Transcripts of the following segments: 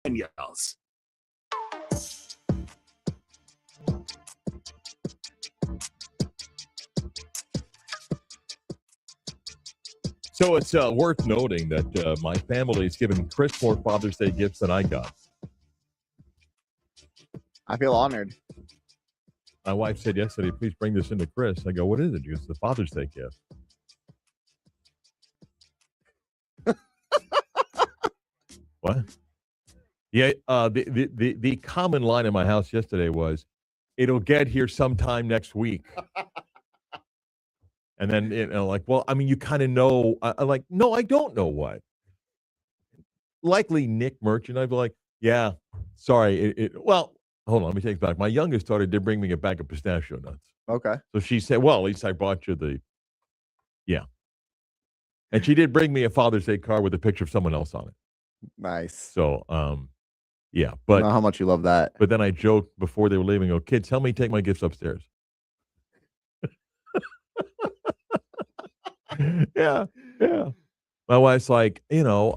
Daniels. So it's worth noting that my family has given Chris more Father's Day gifts than I got. I feel honored. My wife said yesterday, please bring this into Chris. I go, what is it? She goes, the Father's Day gift. What? Yeah, the common line in my house yesterday was, it'll get here sometime next week. And then, like, well, I mean, you kind of know. I'm like, no, I don't know what. Likely Nick Merchant. I'd be like, yeah, sorry. Well, hold on, let me take it back. My youngest daughter did bring me a bag of pistachio nuts. Okay. So she said, well, at least I brought you the, yeah. And she did bring me a Father's Day card with a picture of someone else on it. Nice. So, yeah. I But know how much you love that. But then I joked before they were leaving, oh, kids, help me take my gifts upstairs. Yeah. My wife's like, it'll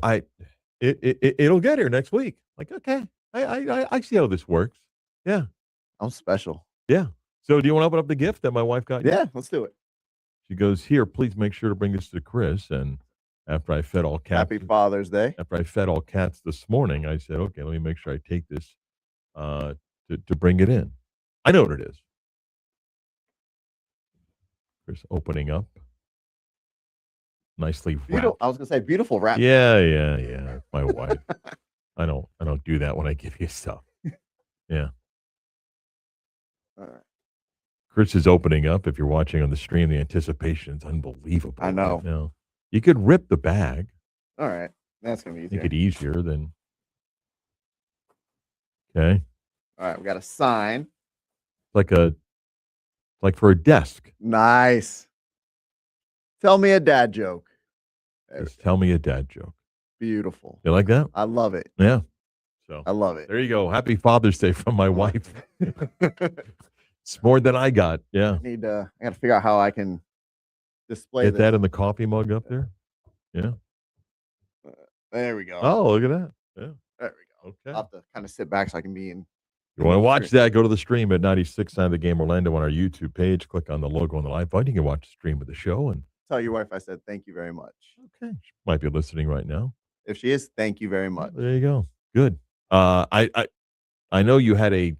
get here next week. Like, okay, I see how this works. Yeah. I'm special. Yeah. So do you want to open up the gift that my wife got you? Yeah, let's do it. She goes, here, please make sure to bring this to Chris. And after I fed all cats. Happy Father's Day. After I fed all cats this morning, I said, okay, let me make sure I take this to bring it in. I know what it is. Chris opening up. Nicely wrapped. I was gonna say beautiful wrap. Yeah. My wife. I don't do that when I give you stuff. Yeah. All right. Chris is opening up. If you're watching on the stream, the anticipation is unbelievable. I know. Right now. You could rip the bag. All right. That's gonna be easier. Make it easier than. Okay. All right, we got a sign. Like for a desk. Nice. Tell me a dad joke. Just tell me a dad joke. Beautiful. You like that? I love it. Yeah. So I love it. There you go. Happy Father's Day from my wife. It's more than I got. Yeah. I got to figure out how I can display Get that in the coffee mug up there. Yeah. There we go. Oh, look at that. Yeah. There we go. Okay. I'll have to kind of sit back so I can be in. You want to watch that, go to the stream at 96 Sign of the Game Orlando on our YouTube page. Click on the logo on the live button. You can watch the stream of the show and tell your wife I said thank you very much. Okay. She might be listening right now. If she is, thank you very much. There you go. Good. I know you had a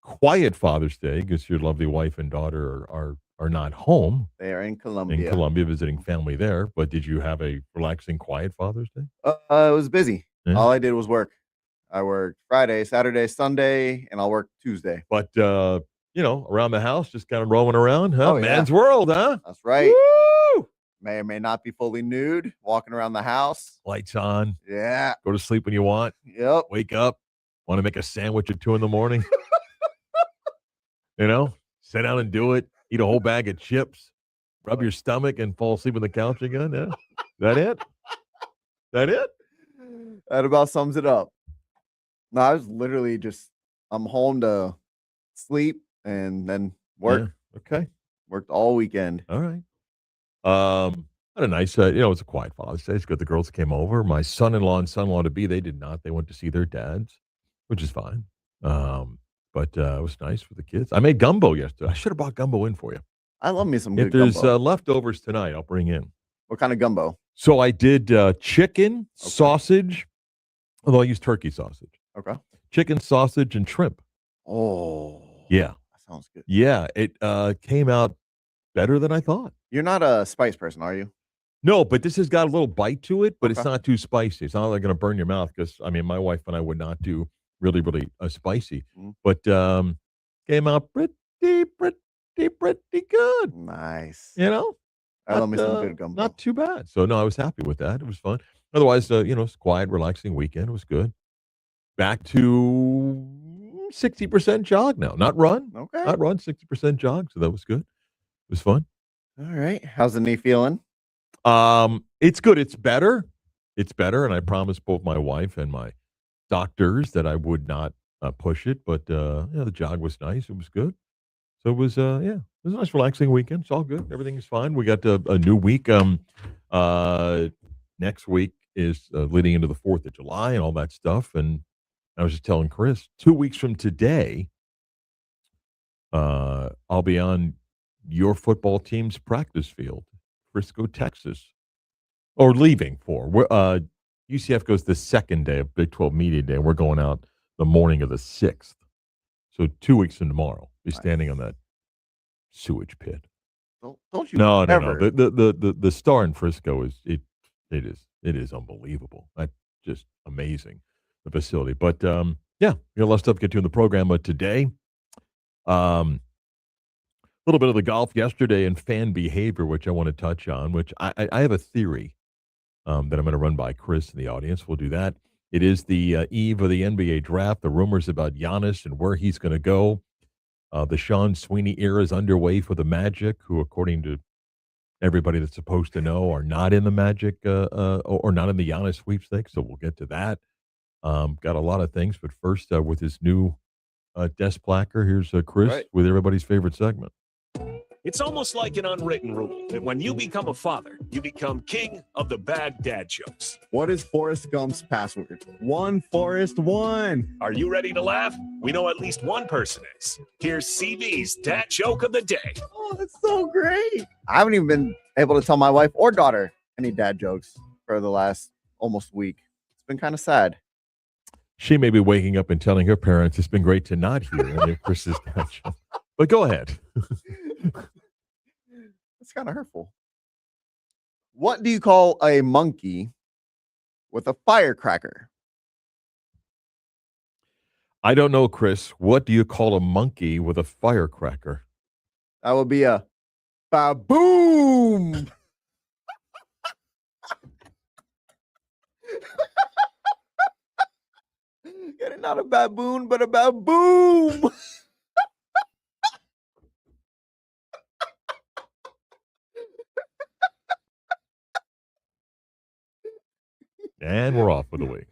quiet Father's Day because your lovely wife and daughter are not home. They are in Colombia. In Colombia, visiting family there. But did you have a relaxing, quiet Father's Day? It was busy. Yeah. All I did was work. I worked Friday, Saturday, Sunday, and I'll work Tuesday. But around the house, just kind of roaming around, huh? Oh, Man's world, huh? That's right. Woo! May or may not be fully nude, walking around the house. Lights on. Yeah. Go to sleep when you want. Yep. Wake up. Want to make a sandwich at 2 a.m. Sit down and do it. Eat a whole bag of chips. Rub your stomach and fall asleep on the couch again. Yeah. That it? That about sums it up. No, I was literally I'm home to sleep and then work. Yeah. Okay. Worked all weekend. All right. Had a nice, it's a quiet Father's Day. It's good. The girls came over. My son-in-law and son-in-law to be, they did not. They went to see their dads, which is fine. But it was nice for the kids. I made gumbo yesterday. I should have brought gumbo in for you. I love me some good gumbo. If there's leftovers tonight, I'll bring in. What kind of gumbo? So I did chicken, sausage, although I used turkey sausage. Okay. Chicken, sausage, and shrimp. Oh. Yeah. That sounds good. Yeah. It came out better than I thought. You're not a spice person, are you? No, but this has got a little bite to it, but it's not too spicy. It's not like going to burn your mouth because, my wife and I would not do really, really spicy. Mm-hmm. But came out pretty good. Nice. I love me some good gumbo. Not too bad. So, no, I was happy with that. It was fun. Otherwise, it's a quiet, relaxing weekend. It was good. Back to 60% jog now. Not run. Okay. Not run, 60% jog. So that was good. It was fun. All right. How's the knee feeling? It's good. It's better. And I promised both my wife and my doctors that I would not push it. But, the jog was nice. It was good. So it was, it was a nice, relaxing weekend. It's all good. Everything is fine. We got a new week. Next week is leading into the 4th of July and all that stuff. And I was just telling Chris, 2 weeks from today, I'll be on your football team's practice field, Frisco, Texas, or leaving for. UCF goes the second day of Big 12 Media Day. We're going out the morning of the 6th. So 2 weeks from tomorrow, be standing on Nice. that sewage pit. Don't you No, no, no. ever. The star in Frisco it is unbelievable. That's just amazing, the facility. But yeah, we got a lot of stuff to get to in the program. But today, a little bit of the golf yesterday and fan behavior, which I want to touch on. Which I have a theory that I'm going to run by Chris in the audience. We'll do that. It is the eve of the NBA draft. The rumors about Giannis and where he's going to go. The Sean Sweeney era is underway for the Magic, who, according to everybody that's supposed to know, are not in the Magic or not in the Giannis sweepstakes. So we'll get to that. Got a lot of things, but first, with his new desk placker, here's Chris Right. with everybody's favorite segment. It's almost like an unwritten rule that when you become a father, you become king of the bad dad jokes. What is Forrest Gump's password? 1Forrest1. Are you ready to laugh? We know at least one person is. Here's CB's dad joke of the day. Oh, that's so great. I haven't even been able to tell my wife or daughter any dad jokes for the last almost week. It's been kind of sad. She may be waking up and telling her parents it's been great to not hear any of Chris's dad jokes. But go ahead. It's kind of hurtful. What do you call a monkey with a firecracker? I don't know, Chris. What do you call a monkey with a firecracker? That would be a baboom. Get it? Not a baboon, but a baboom. And we're off for the week.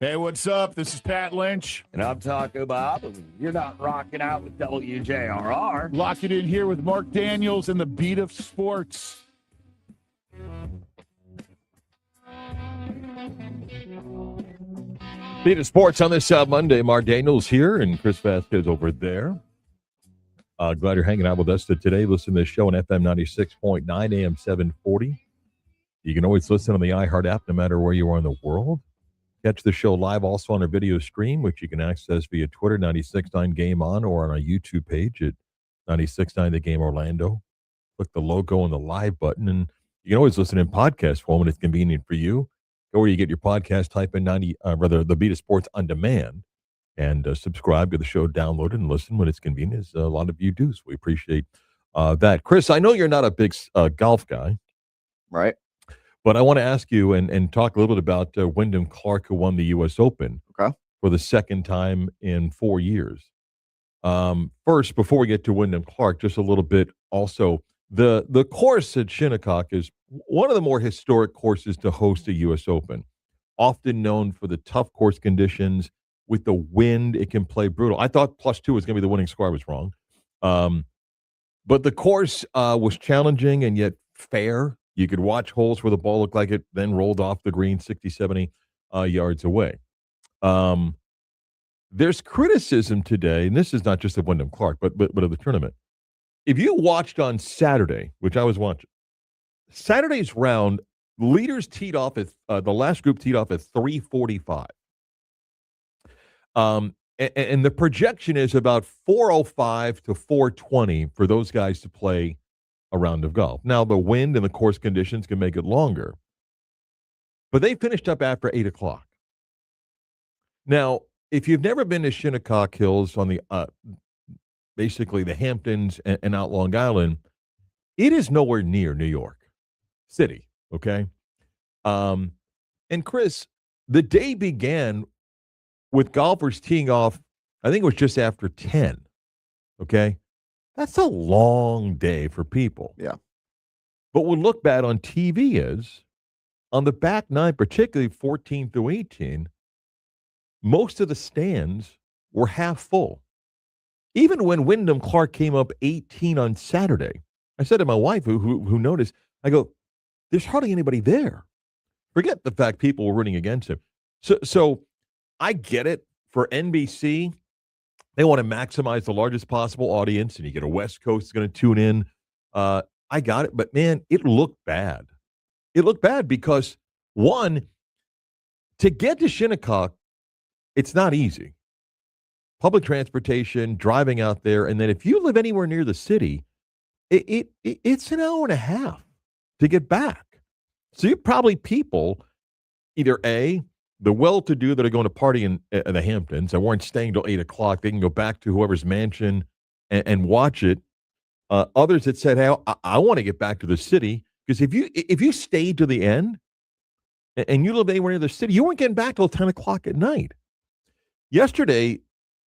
Hey, what's up? This is Pat Lynch. And I'm Taco Bob, and you're not rocking out with WJRR. Lock it in here with Marc Daniels and the beat of sports. Beat of Sports on this Monday. Marc Daniels here and Chris Vasquez over there. Glad you're hanging out with us today. Listen to this show on FM 96.9 AM 740. You can always listen on the iHeart app no matter where you are in the world. Catch the show live also on our video stream, which you can access via Twitter, 96.9 Game On, or on our YouTube page at 96.9 The Game Orlando. Click the logo and the live button, and you can always listen in podcast form when it's convenient for you. Go where you get your podcast, type in the Beat of Sports on demand, and subscribe to the show, download it, and listen when it's convenient, as a lot of you do. So we appreciate that. Chris, I know you're not a big golf guy. Right. But I want to ask you and talk a little bit about Wyndham Clark, who won the U.S. Open for the second time in 4 years. First, before we get to Wyndham Clark, just a little bit also, the course at Shinnecock is one of the more historic courses to host a U.S. Open, often known for the tough course conditions. With the wind, it can play brutal. I thought +2 was going to be the winning score. I was wrong. But the course was challenging and yet fair. You could watch holes where the ball looked like it then rolled off the green 60, 70 yards away. There's criticism today, and this is not just of Wyndham Clark, but of the tournament. If you watched on Saturday, which I was watching, Saturday's round, leaders teed off at the last group teed off at 3:45. And the projection is about 4:05 to 4:20 for those guys to play a round of golf. Now, the wind and the course conditions can make it longer, but they finished up after 8 o'clock. Now, if you've never been to Shinnecock Hills on the basically the Hamptons and out Long Island, it is nowhere near New York City, okay? And Chris, the day began with golfers teeing off, I think it was just after 10, okay? That's a long day for people. Yeah. But what looked bad on TV is, on the back nine, particularly 14 through 18, most of the stands were half full. Even when Wyndham Clark came up 18 on Saturday, I said to my wife, who noticed, I go, there's hardly anybody there. Forget the fact people were rooting against him. So I get it. For NBC, they want to maximize the largest possible audience, and you get a West Coast is going to tune in. I got it, but man, it looked bad. It looked bad because, one, to get to Shinnecock, it's not easy. Public transportation, driving out there, and then if you live anywhere near the city, it's an hour and a half to get back. So you're probably people, either A, the well-to-do that are going to party in the Hamptons that weren't staying till 8 o'clock, they can go back to whoever's mansion and watch it. Others that said, hey, I want to get back to the city, because if you stayed to the end and you live anywhere near the city, you weren't getting back till 10 o'clock at night. Yesterday,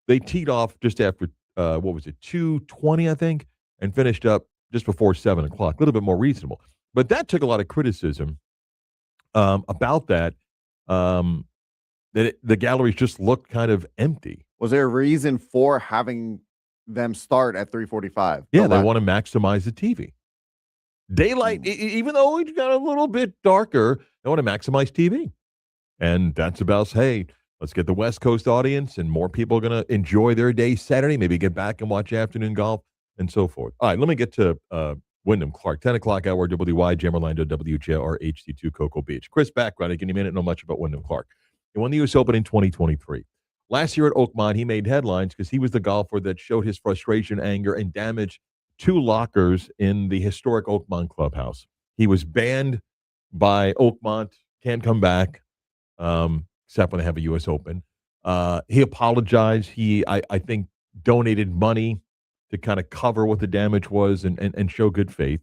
they teed off just after, 2:20, I think, and finished up just before 7 o'clock, a little bit more reasonable. But that took a lot of criticism about that. The galleries just looked kind of empty. Was there a reason for having them start at 3:45? Yeah, they want to maximize the TV. Daylight, even though it got a little bit darker, they want to maximize TV. And that's about, hey, let's get the West Coast audience, and more people are going to enjoy their day Saturday, maybe get back and watch afternoon golf and so forth. All right, let me get to Wyndham Clark, 10 o'clock hour, WYJM Orlando, WJR HD2 Cocoa Beach. Chris background, can you minute know much about Wyndham Clark? He won the U.S. Open in 2023. Last year at Oakmont, he made headlines because he was the golfer that showed his frustration, anger, and damaged 2 lockers in the historic Oakmont clubhouse. He was banned by Oakmont, can't come back, except when they have a U.S. Open. He apologized. He, I think, donated money to kind of cover what the damage was and show good faith.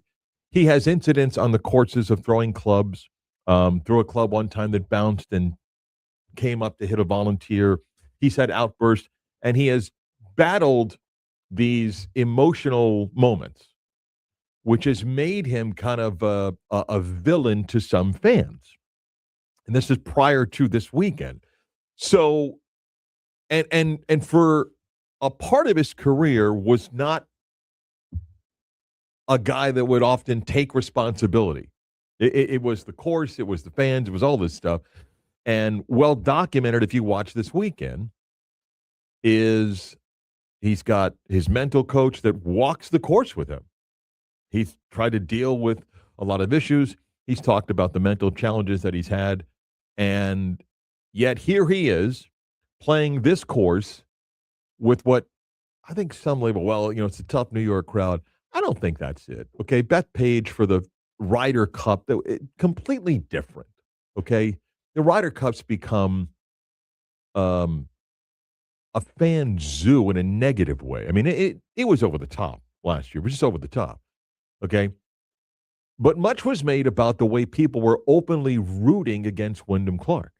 He has incidents on the courses of throwing clubs, threw a club one time that bounced and came up to hit a volunteer. He's had outbursts, and he has battled these emotional moments, which has made him kind of a villain to some fans. And this is prior to this weekend. So, and for a part of his career was not a guy that would often take responsibility. It was the course, it was the fans, it was all this stuff. And well documented, if you watch this weekend, is he's got his mental coach that walks the course with him. He's tried to deal with a lot of issues. He's talked about the mental challenges that he's had. And yet here he is playing this course with what I think some label, well, it's a tough New York crowd. I don't think that's it. Okay. Bethpage for the Ryder Cup, completely different. Okay. The Ryder Cup's become a fan zoo in a negative way. I mean, it was over the top last year. It was just over the top. Okay. But much was made about the way people were openly rooting against Wyndham Clark.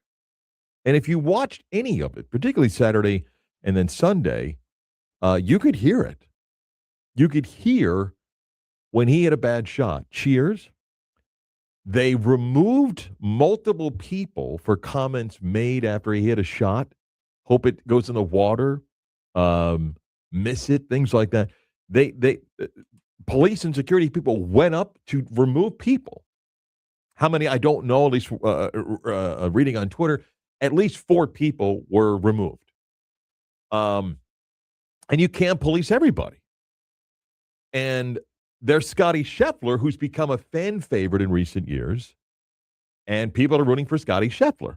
And if you watched any of it, particularly Saturday and then Sunday, you could hear it. You could hear when he had a bad shot, cheers. They removed multiple people for comments made after he hit a shot. Hope it goes in the water, miss it, things like that. They police and security people went up to remove people. How many? I don't know. At least reading on Twitter, at least 4 people were removed. And you can't police everybody. And there's Scotty Scheffler, who's become a fan favorite in recent years, and people are rooting for Scotty Scheffler.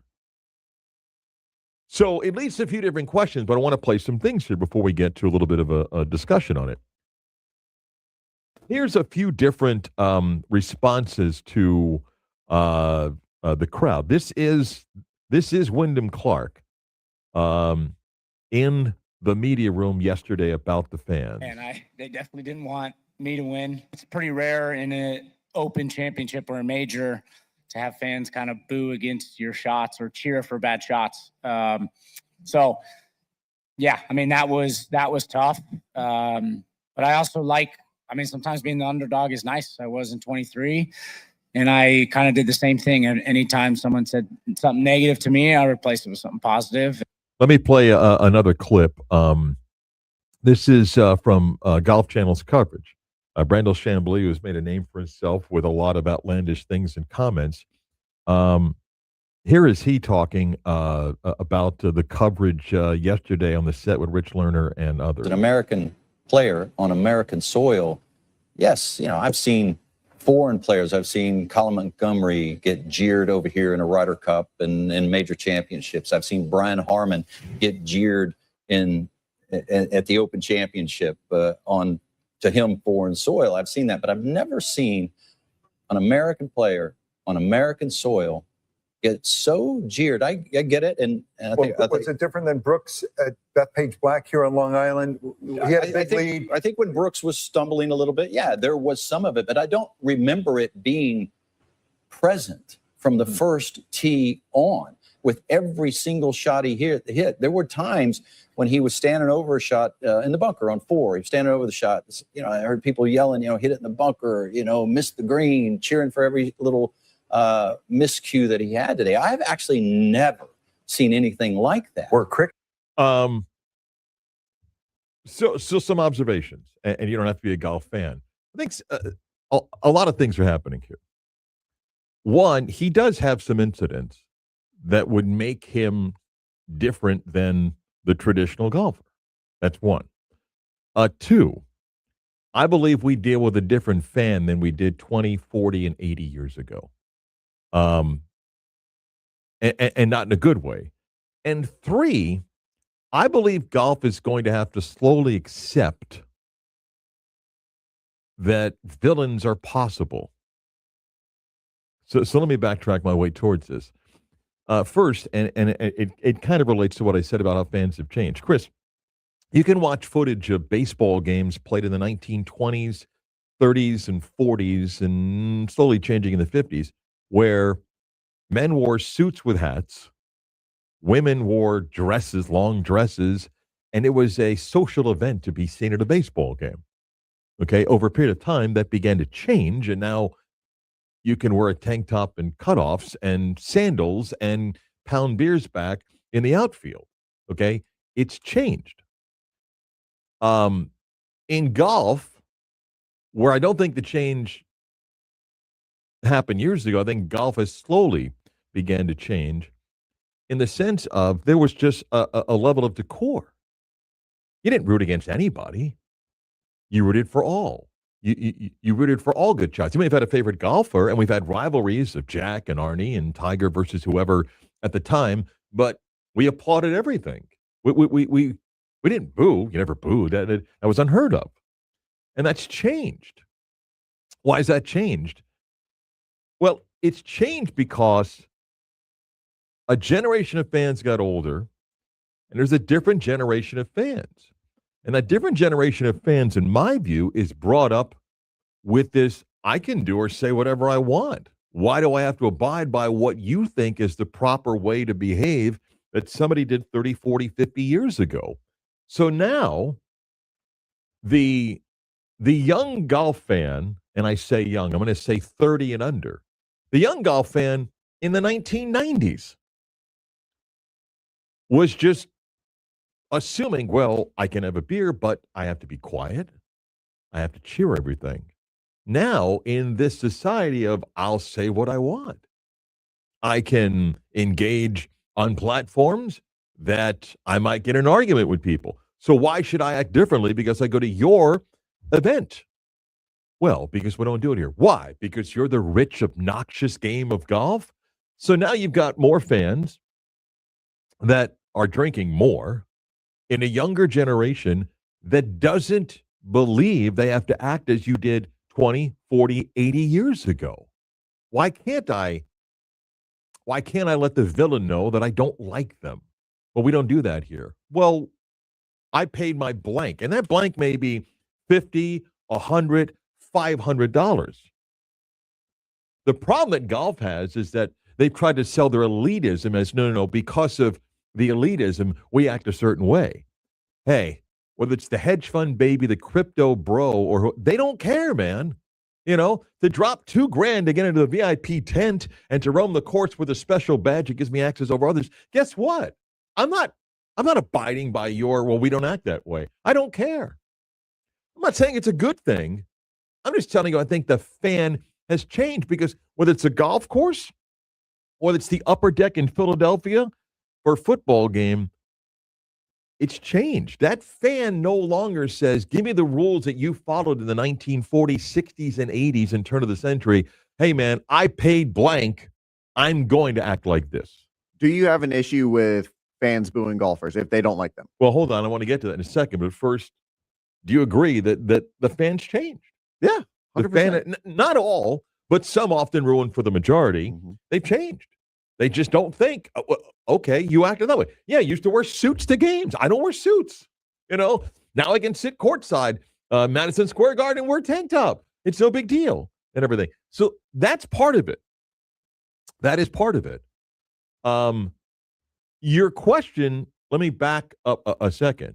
So it leads to a few different questions, but I want to play some things here before we get to a little bit of a discussion on it. Here's a few different responses to the crowd. This is Wyndham Clark in the media room yesterday about the fans. And they definitely didn't want me to win. It's pretty rare in an open championship or a major to have fans kind of boo against your shots or cheer for bad shots. So yeah, I mean, that was tough. But I also sometimes being the underdog is nice. I was in 23 and I kind of did the same thing. And anytime someone said something negative to me, I replaced it with something positive. Let me play another clip. This is from Golf Channel's coverage. Brandel Chambly, who's made a name for himself with a lot of outlandish things and comments. Here is he talking about the coverage yesterday on the set with Rich Lerner and others. An American player on American soil, yes, I've seen foreign players. I've seen Colin Montgomery get jeered over here in a Ryder Cup and in major championships. I've seen Brian Harman get jeered at the Open Championship on to him foreign soil. I've seen that, but I've never seen an American player on American soil get so jeered. I get it, and I think was it different than Brooks at Bethpage Black here on Long Island? He had a big lead. I think when Brooks was stumbling a little bit, yeah, there was some of it, but I don't remember it being present from the first tee on with every single shot he hit. There were times when he was standing over a shot in the bunker on 4. He was standing over the shot. I heard people yelling, hit it in the bunker, missed the green, cheering for every little miscue that he had today. I've actually never seen anything like that. Or cricket. So some observations, and you don't have to be a golf fan. I think a lot of things are happening here. One, he does have some incidents that would make him different than the traditional golfer. That's one. 2, I believe we deal with a different fan than we did 20, 40, and 80 years ago. And not in a good way. And 3, I believe golf is going to have to slowly accept that villains are possible. So let me backtrack my way towards this. First, and it kind of relates to what I said about how fans have changed. Chris, you can watch footage of baseball games played in the 1920s, 30s, and 40s, and slowly changing in the 50s, where men wore suits with hats, women wore dresses, long dresses, and it was a social event to be seen at a baseball game. Okay, over a period of time, that began to change, and now you can wear a tank top and cutoffs and sandals and pound beers back in the outfield. Okay, it's changed. In golf, where I don't think the change happened years ago, I think golf has slowly began to change in the sense of there was just a level of decor. You didn't root against anybody. You rooted for all. You rooted for all good shots. You may have had a favorite golfer, and we've had rivalries of Jack and Arnie and Tiger versus whoever at the time, but we applauded everything. We didn't boo. You never booed. That was unheard of. And that's changed. Why is that changed? Well, it's changed because a generation of fans got older, and there's a different generation of fans. And that different generation of fans, in my view, is brought up with this, I can do or say whatever I want. Why do I have to abide by what you think is the proper way to behave that somebody did 30, 40, 50 years ago? So now the young golf fan, and I say young, I'm going to say 30 and under, the young golf fan in the 1990s was just assuming, well, I can have a beer, but I have to be quiet. I have to cheer everything. Now, in this society of I'll say what I want, I can engage on platforms that I might get an argument with people. So why should I act differently because I go to your event? Well, because we don't do it here. Why? Because you're the rich, obnoxious game of golf? So now you've got more fans that are drinking more in a younger generation that doesn't believe they have to act as you did 20, 40, 80 years ago. Why can't I let the villain know that I don't like them? Well, we don't do that here. Well, I paid my blank, and that blank may be $50, $100, $500. The problem that golf has is that they've tried to sell their elitism as no, because of the elitism, we act a certain way. Hey, whether it's the hedge fund baby, the crypto bro, or they don't care, man. You know, to drop $2,000 to get into the VIP tent and to roam the courts with a special badge that gives me access over others. Guess what? I'm not abiding by your, well, we don't act that way. I don't care. I'm not saying it's a good thing. I'm just telling you, I think the fan has changed because whether it's a golf course or it's the upper deck in Philadelphia for a football game, it's changed. That fan no longer says, give me the rules that you followed in the 1940s, 60s, and 80s and turn of the century. Hey, man, I paid blank. I'm going to act like this. Do you have an issue with fans booing golfers if they don't like them? Well, hold on. I want to get to that in a second. But first, do you agree that the fans changed? Yeah, 100%. The fan, not all, but some often ruin for the majority. Mm-hmm. They've changed. They just don't think, okay, you acted that way. Yeah, you used to wear suits to games. I don't wear suits. You know, now I can sit courtside, Madison Square Garden, and wear tank top. It's no big deal and everything. So that's part of it. That is part of it. Your question, let me back up a second.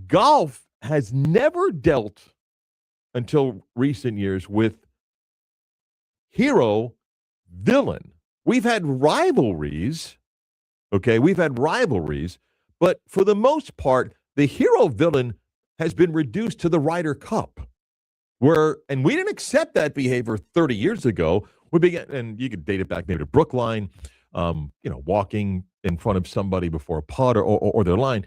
Golf has never dealt until recent years with hero, villain. We've had rivalries, okay? We've had rivalries, but for the most part, the hero-villain has been reduced to the Ryder Cup, and we didn't accept that behavior 30 years ago. We began, and you could date it back maybe to Brookline, walking in front of somebody before a putt or their line.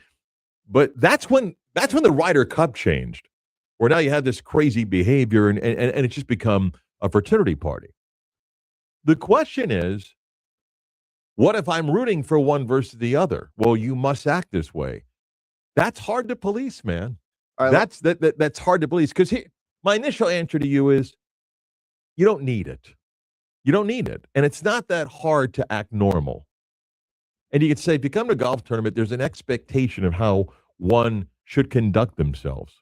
But that's when the Ryder Cup changed, where now you have this crazy behavior, and it's just become a fraternity party. The question is, what if I'm rooting for one versus the other? Well, you must act this way. That's hard to police, man. That's hard to police. Because my initial answer to you is, you don't need it. You don't need it. And it's not that hard to act normal. And you could say, if you come to a golf tournament, there's an expectation of how one should conduct themselves.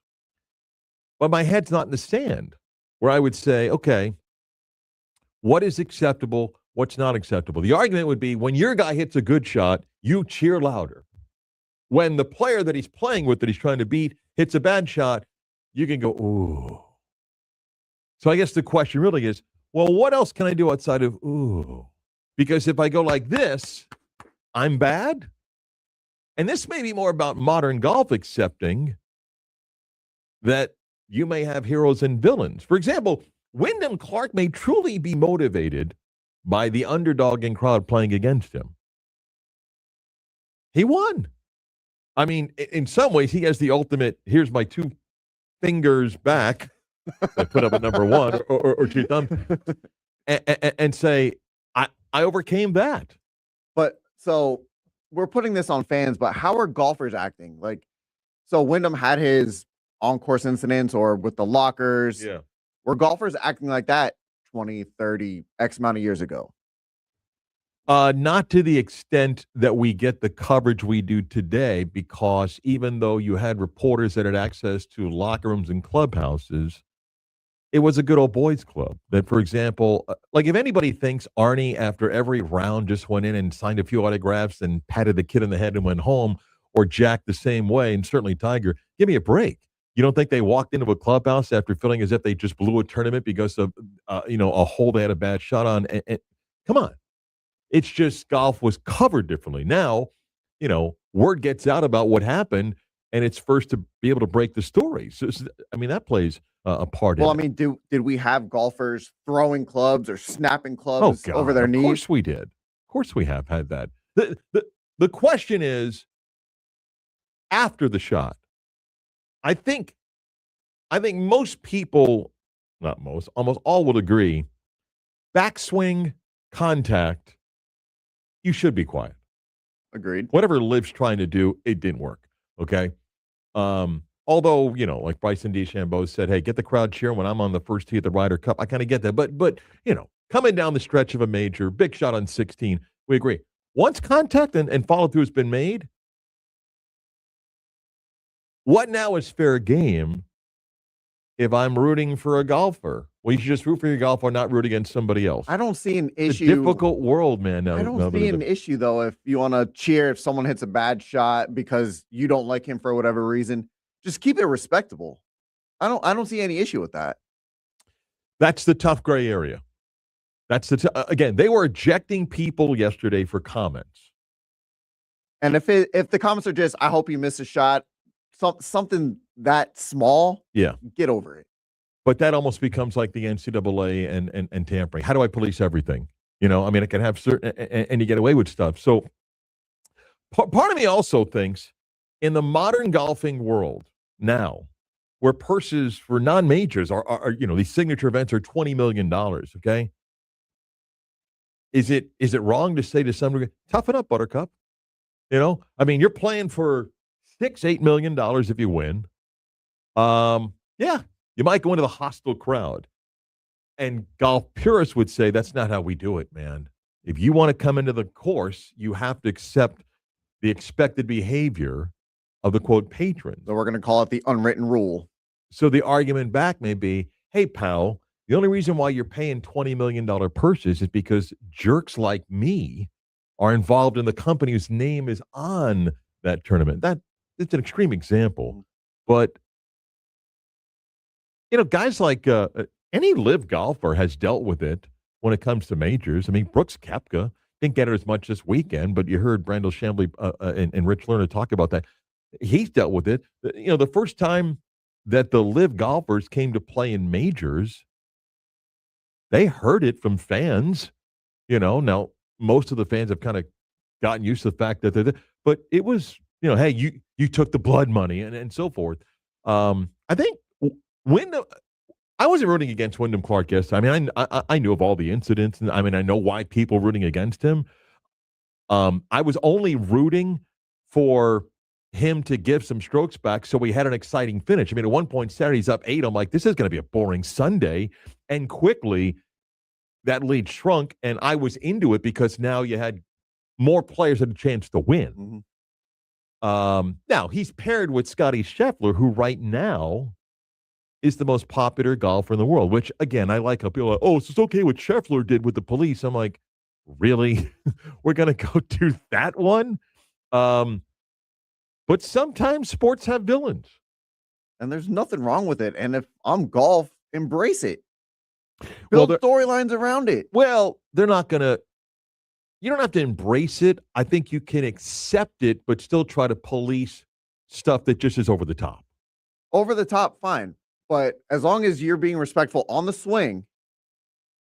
But my head's not in the sand, where I would say, okay, what is acceptable? What's not acceptable? The argument would be when your guy hits a good shot, you cheer louder. When the player that he's playing with, that he's trying to beat, hits a bad shot, you can go, ooh. So I guess the question really is, well, what else can I do outside of ooh? Because if I go like this, I'm bad. And this may be more about modern golf accepting that you may have heroes and villains. For example, Wyndham Clark may truly be motivated by the underdog in crowd playing against him. He won. I mean, in some ways, he has the ultimate, here's my 2 fingers back, I put up a number 1 or 2 thumbs, and say, I overcame that. But so we're putting this on fans, but how are golfers acting? Like, so Wyndham had his on-course incidents or with the lockers. Yeah. Were golfers acting like that 20, 30, X amount of years ago? Not to the extent that we get the coverage we do today, because even though you had reporters that had access to locker rooms and clubhouses, it was a good old boys club. That, for example, like if anybody thinks Arnie, after every round, just went in and signed a few autographs and patted the kid in the head and went home, or Jack the same way, and certainly Tiger, give me a break. You don't think they walked into a clubhouse after feeling as if they just blew a tournament because of, a hole they had a bad shot on? And come on. It's just golf was covered differently. Now, word gets out about what happened, and it's first to be able to break the story. So I mean, that plays a part Well, I in it. mean, did we have golfers throwing clubs or snapping clubs God, over their of knees? course we did. Of course we have had that. The question is, after the shot, I think most people, not most, almost all would agree, backswing, contact, you should be quiet. Agreed. Whatever Liv's trying to do, it didn't work. Okay. Although, like Bryson DeChambeau said, hey, get the crowd cheering when I'm on the first tee at the Ryder Cup. I kind of get that. But coming down the stretch of a major, big shot on 16, we agree. Once contact and follow through has been made, what now is fair game if I'm rooting for a golfer? Well, you should just root for your golfer, not root against somebody else. I don't see an It's issue. a difficult world, man. I don't see an issue though if you want to cheer if someone hits a bad shot because you don't like him for whatever reason. Just keep it respectable. I don't see any issue with that. That's the tough gray area. That's again, they were ejecting people yesterday for comments. And if the comments are just, I hope you miss a shot, something that small, yeah, get over it. But that almost becomes like the NCAA and tampering. How do I police everything? I mean, I can have certain, and you get away with stuff. So part of me also thinks in the modern golfing world now, where purses for non-majors are these signature events are $20 million, okay? Is it wrong to say to some degree, toughen up, Buttercup? I mean, you're playing for $6-8 million if you win. Yeah, you might go into the hostile crowd. And golf purists would say that's not how we do it, man. If you want to come into the course, you have to accept the expected behavior of the, quote, patrons. So we're going to call it the unwritten rule. So the argument back may be, hey, pal, the only reason why you're paying $20 million purses is because jerks like me are involved in the company whose name is on that tournament. It's an extreme example. But, guys like any live golfer has dealt with it when it comes to majors. I mean, Brooks Koepka didn't get it as much this weekend, but you heard Brandel Chambly and Rich Lerner talk about that. He's dealt with it. The first time that the live golfers came to play in majors, they heard it from fans. Now most of the fans have kind of gotten used to the fact that but it was, hey, you took the blood money and so forth. I think Wyndham, I wasn't rooting against Wyndham Clark yesterday. I mean, I knew of all the incidents, and I mean, I know why people were rooting against him. I was only rooting for him to give some strokes back so we had an exciting finish. I mean, at one point, Saturday's up 8. I'm like, this is going to be a boring Sunday. And quickly, that lead shrunk, and I was into it because now you had more players had a chance to win. Mm-hmm. Now, he's paired with Scotty Scheffler, who right now is the most popular golfer in the world, which, again, I like how people are like, oh, so it's okay what Scheffler did with the police. I'm like, really? We're going to go do that one? But sometimes sports have villains. And there's nothing wrong with it. And if I'm golf, embrace it. Build storylines around it. Well, they're not going to. you don't have to embrace it. I think you can accept it, but still try to police stuff that just is over the top. Over the top, fine. But as long as you're being respectful on the swing,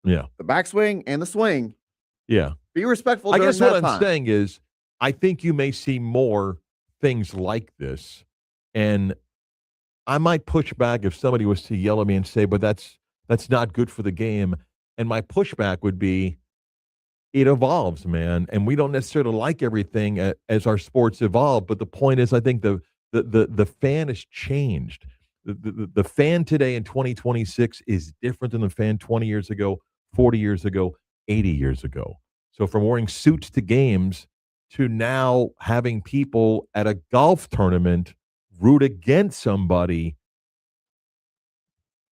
Yeah. the backswing and the swing, Yeah. be respectful I during guess what that I'm time. saying is I think you may see more things like this. And I might push back if somebody was to yell at me and say, but that's not good for the game. And my pushback would be, it evolves, man, and we don't necessarily like everything as our sports evolve. But the point is, I think the fan has changed. The fan today in 2026 is different than the fan 20 years ago, 40 years ago, 80 years ago. So from wearing suits to games to now having people at a golf tournament root against somebody,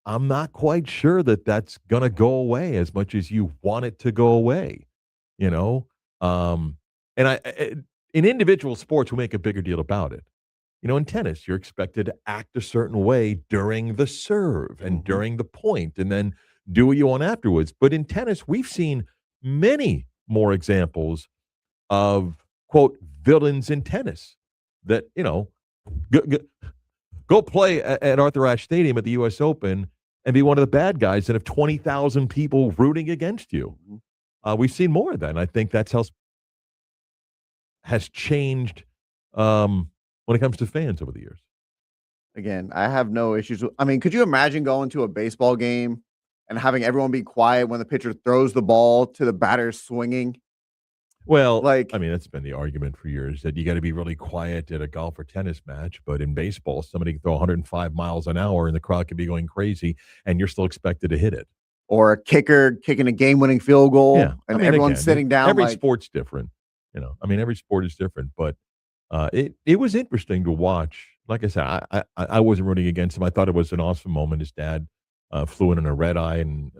I'm not quite sure that that's going to go away as much as you want it to go away, you know? Um, and in individual sports, we make a bigger deal about it. You know, in tennis, you're expected to act a certain way during the serve and during the point, and then do what you want afterwards. But in tennis, we've seen many more examples of, quote, villains in tennis that, go play at Arthur Ashe Stadium at the U.S. Open and be one of the bad guys and have 20,000 people rooting against you. We've seen more of that, and I think that's how has changed when it comes to fans over the years. Again, I have no issues with, I mean, could you imagine going to a baseball game and having everyone be quiet when the pitcher throws the ball to the batter swinging? Well, Like, I mean, that's been the argument for years that you got to be really quiet at a golf or tennis match. But in baseball, somebody can throw 105 miles an hour and the crowd could be going crazy, and you're still expected to hit it. or a kicker kicking a game-winning field goal, Yeah, and I mean, everyone's again, sitting down. Every Like, sport's different, I mean, every sport is different, but it was interesting to watch. Like I said, I wasn't rooting against him. I thought it was an awesome moment. His dad flew in on a red eye, and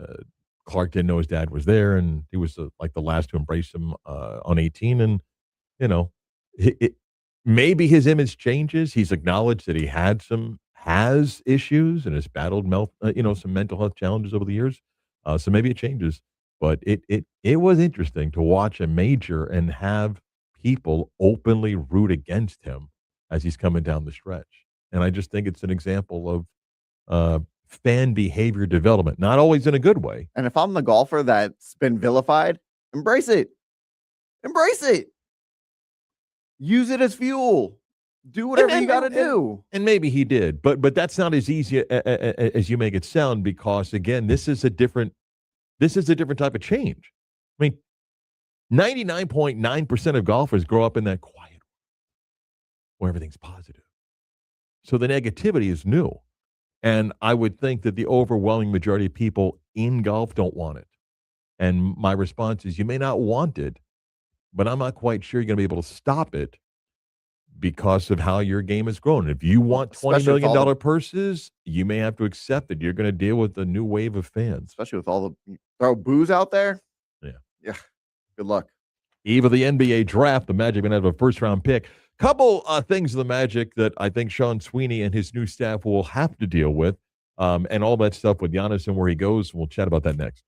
Clark didn't know his dad was there, and he was like the last to embrace him on 18. And you know, maybe his image changes. He's acknowledged that he has issues and has battled some mental health challenges over the years. So maybe it changes. But it was interesting to watch a major and have people openly root against him as he's coming down the stretch. And I just think it's an example of fan behavior development, not always in a good way. and if I'm the golfer that's been vilified, embrace it. Embrace it. Use it as fuel. Do whatever you got to do. And maybe he did, but that's not as easy as you make it sound, because again, this is a different type of change. I mean, 99.9% of golfers grow up in that quiet where everything's positive. So the negativity is new. And I would think that the overwhelming majority of people in golf don't want it. And my response is, you may not want it, but I'm not quite sure you're going to be able to stop it because of how your game has grown. If you want $20 especially with all million the- purses, you may have to accept that you're going to deal with a new wave of fans. Especially with all the throw booze out there. Yeah. Yeah. Good luck. Eve of the NBA draft, the Magic going to have a first-round pick. Couple things of the Magic that I think Sean Sweeney and his new staff will have to deal with, and all that stuff with Giannis and where he goes. We'll chat about that next.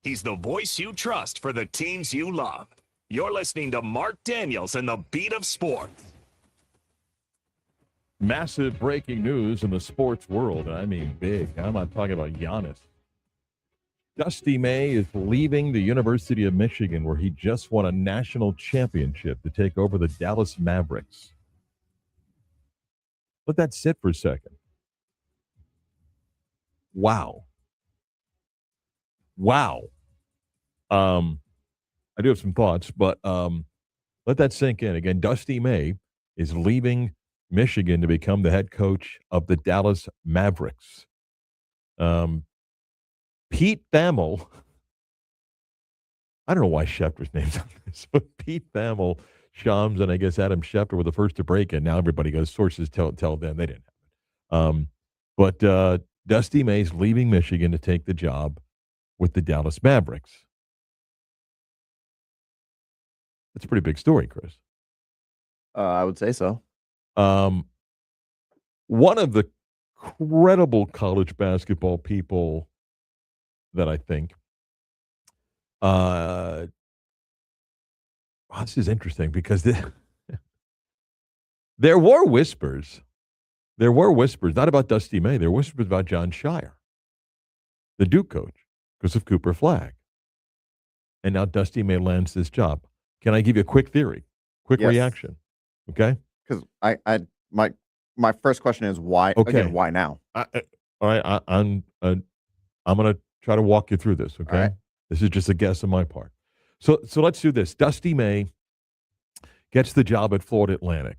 He's the voice you trust for the teams you love. You're listening to Marc Daniels and the Beat of Sports. Massive breaking news in the sports world. I mean big. I'm not talking about Giannis. Dusty May is leaving the University of Michigan, where he just won a national championship, to take over the Dallas Mavericks. Let that sit for a second. Wow. I do have some thoughts, but let that sink in. Again, Dusty May is leaving Michigan to become the head coach of the Dallas Mavericks. Pete Thamel, I don't know why Schefter's name's on this, but Pete Thamel, Shams, and I guess Adam Schefter were the first to break it. Now everybody goes, sources tell them they didn't have it. But Dusty May's leaving Michigan to take the job with the Dallas Mavericks. That's a pretty big story, Chris. I would say so. One of the credible college basketball people that I think, this is interesting because there were whispers. There were whispers, not about Dusty May. There were whispers about John Shire, the Duke coach, because of Cooper Flagg. And now Dusty May lands this job. Can I give you a quick theory? Quick reaction. Okay? Because my first question is why? Okay. Again, why now? All right. I'm going to try to walk you through this. Okay. Right. This is just a guess on my part. So let's do this. Dusty May gets the job at Florida Atlantic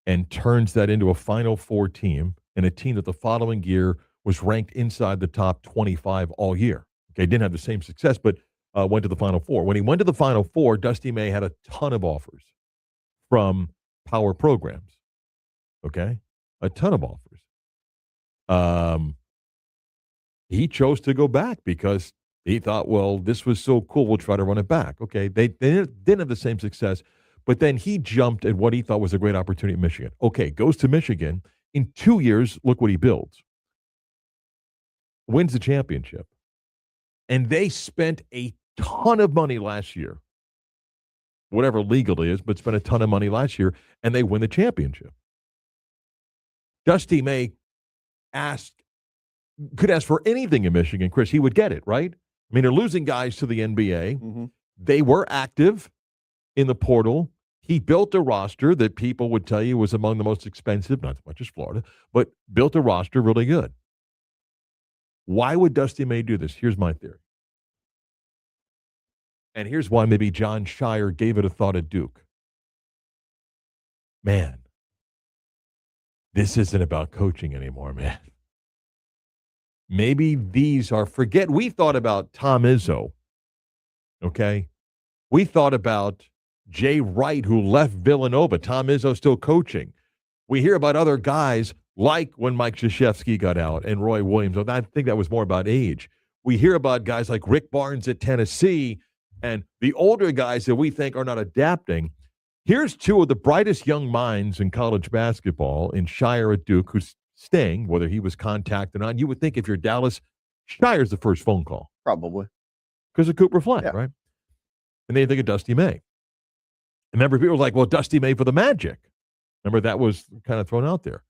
and turns that into a Final Four team, and a team that the following year was ranked inside the top 25 all year. Okay. Didn't have the same success, but went to the Final Four. When he went to the Final Four, Dusty May had a ton of offers from power programs. Okay? A ton of offers. He chose to go back because he thought, well, this was so cool, we'll try to run it back. Okay, they didn't have the same success, but then he jumped at what he thought was a great opportunity in Michigan. Okay, goes to Michigan. In 2 years, look what he builds. Wins the championship. And they spent a ton of money last year, whatever legal is, but spent a ton of money last year, and they win the championship. Dusty May could ask for anything in Michigan, Chris. He would get it, right? I mean, they're losing guys to the NBA. Mm-hmm. They were active in the portal. He built a roster that people would tell you was among the most expensive, not as much as Florida, but built a roster really good. Why would Dusty May do this? Here's my theory. And here's why maybe John Shire gave it a thought at Duke. Man, this isn't about coaching anymore, man. Maybe these are, we thought about Tom Izzo, okay? We thought about Jay Wright, who left Villanova. Tom Izzo still coaching. We hear about other guys like when Mike Krzyzewski got out and Roy Williams. I think that was more about age. We hear about guys like Rick Barnes at Tennessee and the older guys that we think are not adapting. Here's two of the brightest young minds in college basketball in Shire at Duke, who's staying, whether he was contacted or not. You would think if you're Dallas, Shire's the first phone call. Probably. Because of Cooper Flagg, Yeah. right? And they think of Dusty May. Remember, people were like, well, Dusty May for the Magic. Remember, that was kind of thrown out there.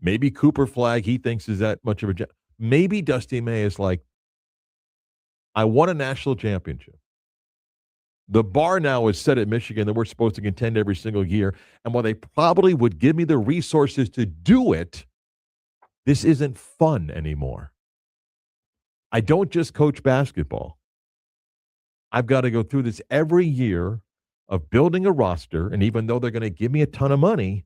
Maybe Cooper Flagg, he thinks is that much of a... Maybe Dusty May is like, I won a national championship. The bar now is set at Michigan that we're supposed to contend every single year. And while they probably would give me the resources to do it, this isn't fun anymore. I don't just coach basketball. I've got to go through this every year of building a roster. And even though they're going to give me a ton of money,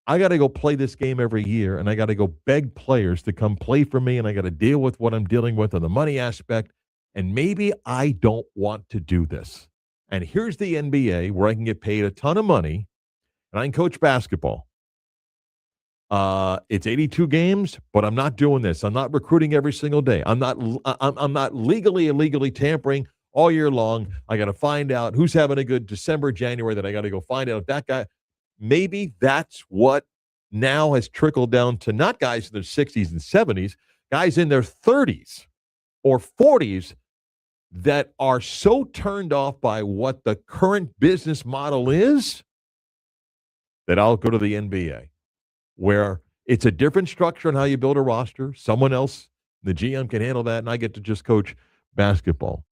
I got to go play this game every year. And I got to go beg players to come play for me. And I got to deal with what I'm dealing with on the money aspect. And maybe I don't want to do this. And here's the NBA where I can get paid a ton of money and I can coach basketball. It's 82 games, but I'm not doing this. I'm not recruiting every single day. I'm not legally, illegally tampering all year long. I got to find out who's having a good December, January that I got to go find out if that guy, maybe that's what now has trickled down to not guys in their 60s and 70s, guys in their 30s. or 40s that are so turned off by what the current business model is that I'll go to the NBA, where it's a different structure on how you build a roster. Someone else, the GM, can handle that, and I get to just coach basketball.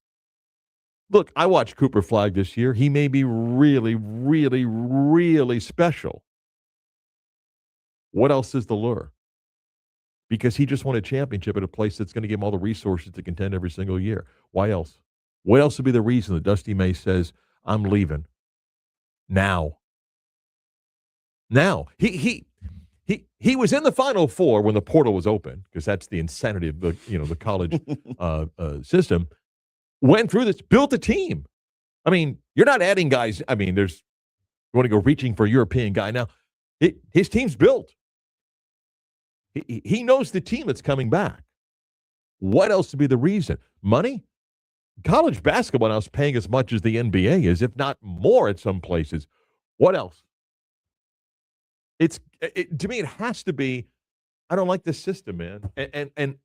Look, I watched Cooper Flagg this year. He may be really, really, really special. What else is the lure? Because he just won a championship at a place that's going to give him all the resources to contend every single year. Why else? What else would be the reason that Dusty May says, I'm leaving now? Now. He was in the Final Four when the portal was open, because that's the insanity of the college system. Went through this, built a team. I mean, you're not adding guys. I mean, you want to go reaching for a European guy now. His team's built. He knows the team that's coming back. What else would be the reason? Money? College basketball now is paying as much as the NBA is, if not more at some places. What else? To me, it has to be, I don't like this system, man. And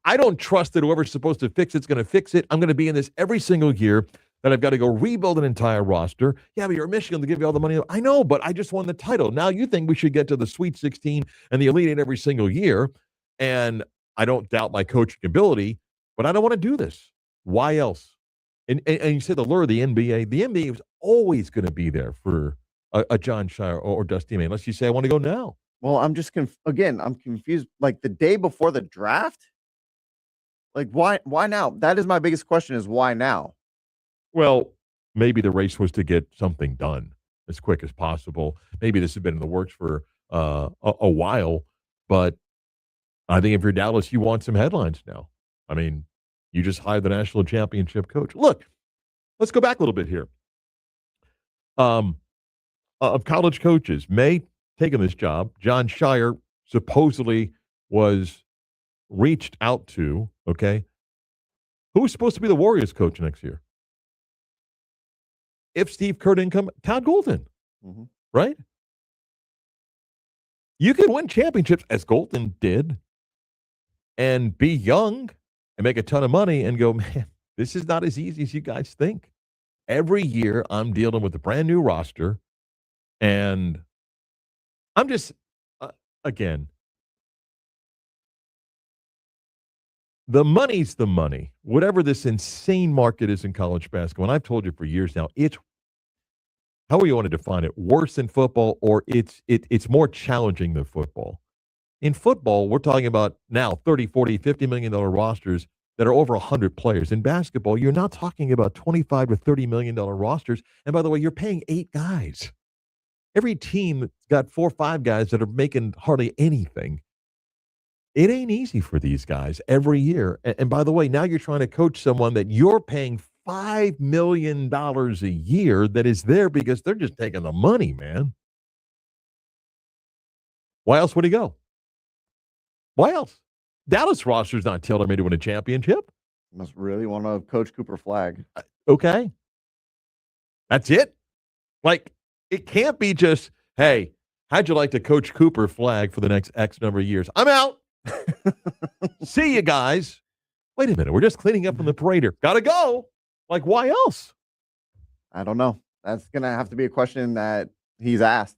I don't trust that whoever's supposed to fix it's going to fix it. I'm going to be in this every single year that I've got to go rebuild an entire roster. Yeah, but you're Michigan to give you all the money. I know, but I just won the title. Now you think we should get to the Sweet 16 and the Elite Eight every single year. And I don't doubt my coaching ability, but I don't want to do this. Why else? And you said the lure of the NBA. The NBA was always going to be there for a John Shire or Dusty May, unless you say, I want to go now. Well, I'm just I'm confused. Like the day before the draft? Like why now? That is my biggest question, is why now? Well, maybe the race was to get something done as quick as possible. Maybe this had been in the works for a while, but I think if you're Dallas, you want some headlines now. I mean, you just hired the national championship coach. Look, let's go back a little bit here. Of college coaches, May taking this job, John Shire supposedly was reached out to, okay? Who was supposed to be the Warriors coach next year? If Steve Kerr didn't come, Todd Golden, right? You can win championships, as Golden did, and be young and make a ton of money and go, man, this is not as easy as you guys think. Every year I'm dealing with a brand new roster, and I'm just, again, the money's the money. Whatever this insane market is in college basketball, and I've told you for years now, it's, how you want to define it, worse than football, or it's more challenging than football. In football, we're talking about now 30, 40, $50 million rosters that are over 100 players. In basketball, you're not talking about 25 to $30 million rosters. And by the way, you're paying 8 guys. Every team got 4 or 5 guys that are making hardly anything. It ain't easy for these guys every year. And by the way, now you're trying to coach someone that you're paying $5 million a year that is there because they're just taking the money, man. Why else would he go? Why else? Dallas roster's not tailor-made to win a championship. Must really want to coach Cooper Flagg. Okay. That's it? Like, it can't be just, hey, how'd you like to coach Cooper Flagg for the next X number of years? I'm out. See you guys. Wait a minute. We're just cleaning up on the parade here. Gotta go. Like, why else? I don't know. That's going to have to be a question that he's asked.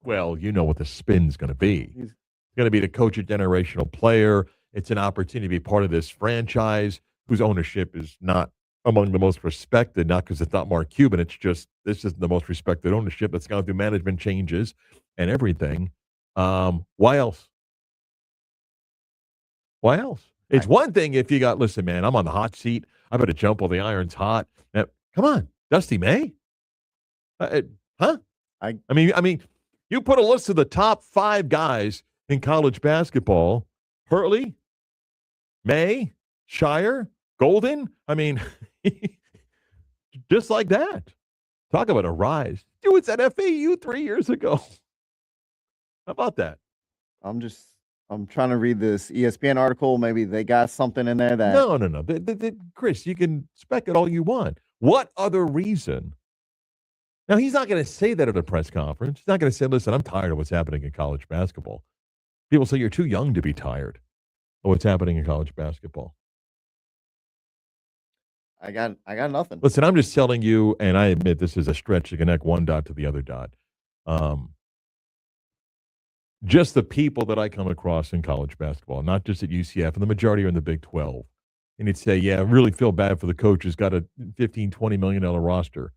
Well, you know what the spin's going to be. It's going to be to coach a generational player. It's an opportunity to be part of this franchise whose ownership is not among the most respected, not because it's not Mark Cuban. It's just this is the most respected ownership that's gone through management changes and everything. Why else? Why else? It's one thing if you got, listen, man, I'm on the hot seat. I better jump while the iron's hot. Now, come on, Dusty May? Huh? I mean, you put a list of the top 5 guys in college basketball: Hurley, May, Shire, Golden. I mean, just like that. Talk about a rise. Dude, it's at FAU 3 years ago. How about that? I'm trying to read this ESPN article. Maybe they got something in there that... No. Chris, you can spec it all you want. What other reason? Now, he's not going to say that at a press conference. He's not going to say, listen, I'm tired of what's happening in college basketball. People say you're too young to be tired. of what's happening in college basketball? I got nothing. Listen, I'm just telling you, and I admit this is a stretch to connect one dot to the other dot. Um, just the people that I come across in college basketball, not just at UCF, and the majority are in the Big 12. And you'd say, yeah, I really feel bad for the coaches, got a $15, $20 million roster.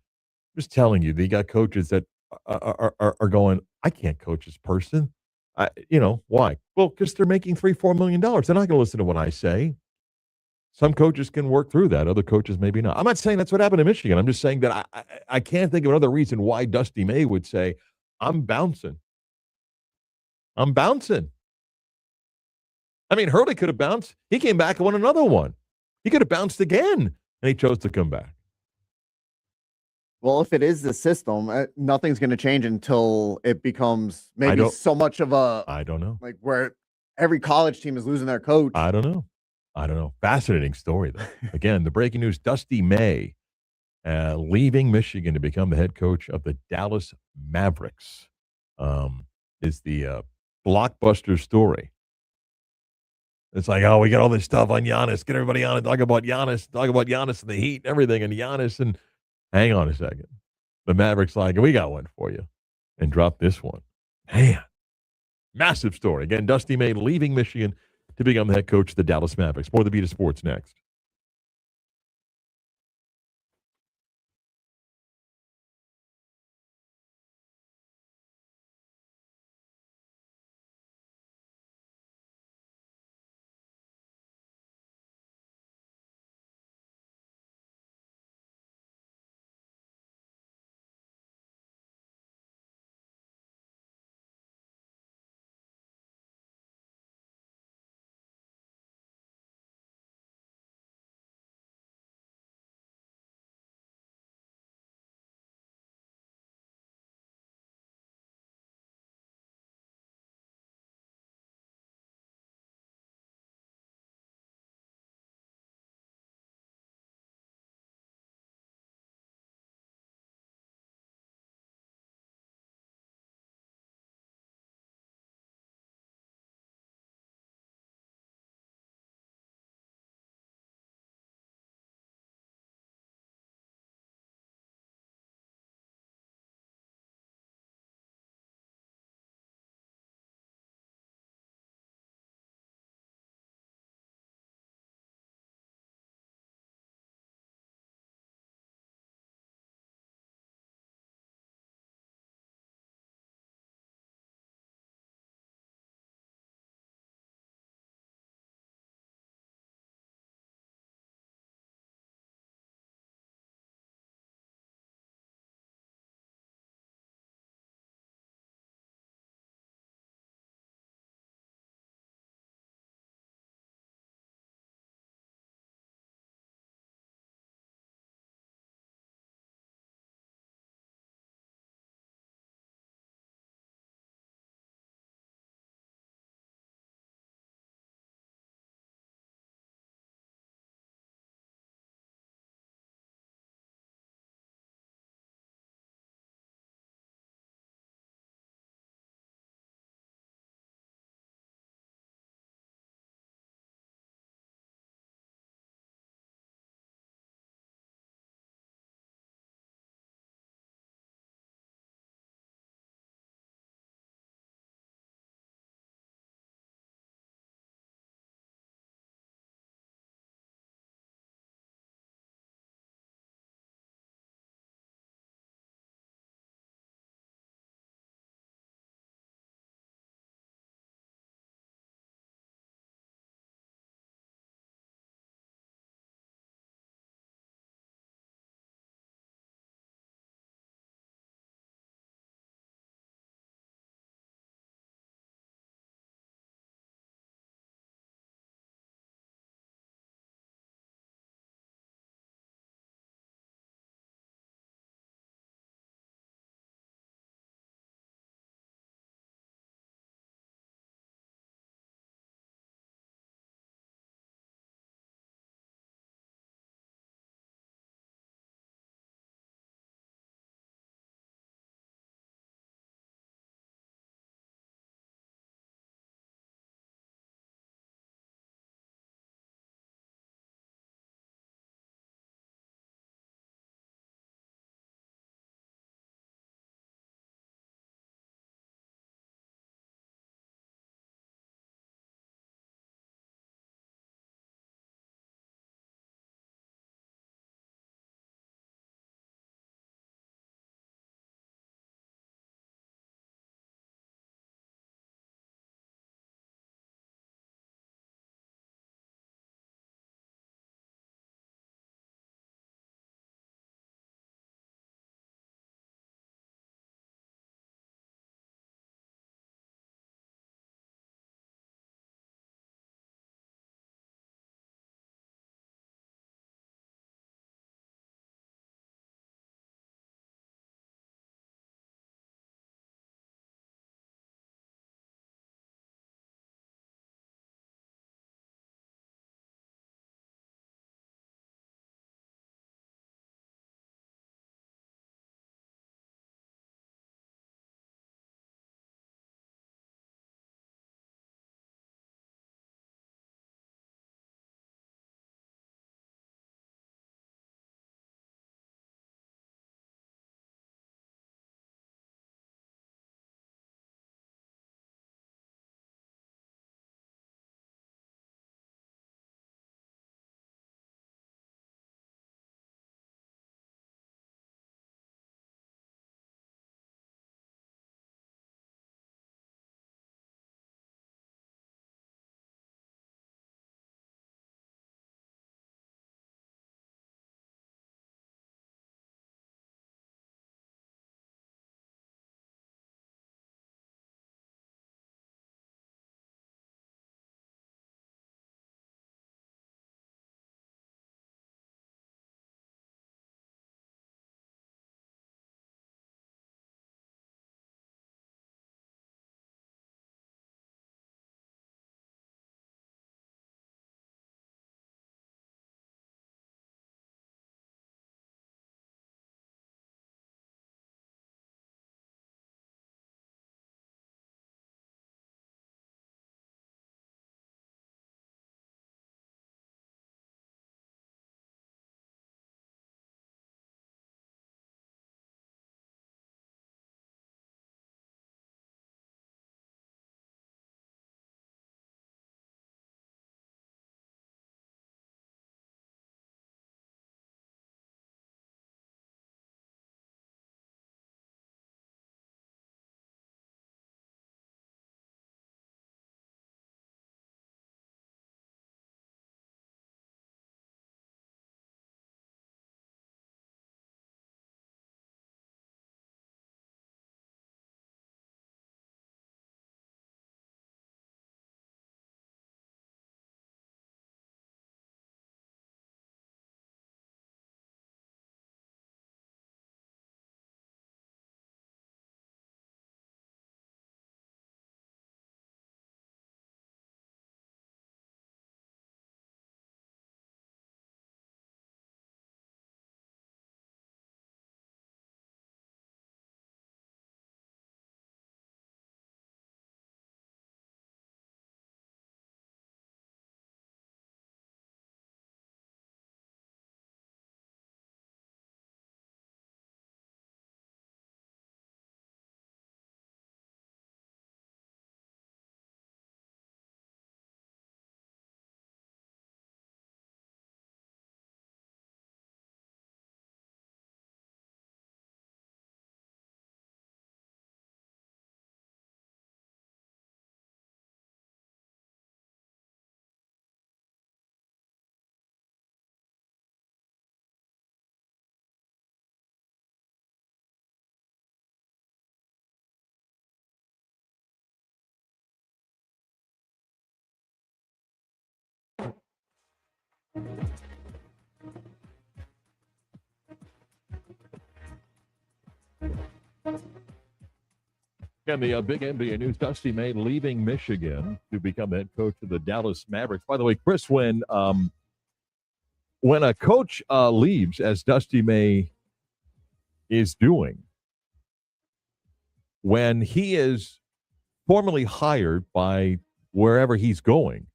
Just telling you, they got coaches that are going, I can't coach this person. Why? Well, because they're making $3, $4 million. They're not going to listen to what I say. Some coaches can work through that. Other coaches maybe not. I'm not saying that's what happened in Michigan. I'm just saying that I can't think of another reason why Dusty May would say, I'm bouncing. I'm bouncing. I mean, Hurley could have bounced. He came back and won another one. He could have bounced again, and he chose to come back. Well, if it is the system, nothing's going to change until it becomes maybe so much of a, I don't know. like where every college team is losing their coach. I don't know. Fascinating story, though. Again, the breaking news, Dusty May leaving Michigan to become the head coach of the Dallas Mavericks is the blockbuster story. It's like, oh, we got all this stuff on Giannis. Get everybody on it. Talk about Giannis and the Heat and everything and Giannis. And hang on a second. The Mavericks like, we got one for you. And drop this one. Man, massive story. Again, Dusty May leaving Michigan to become the head coach of the Dallas Mavericks. More of the Beat of Sports next. And the big NBA news, Dusty May leaving Michigan to become the head coach of the Dallas Mavericks. By the way, Chris, when a coach leaves, as Dusty May is doing, when he is formally hired by wherever he's going,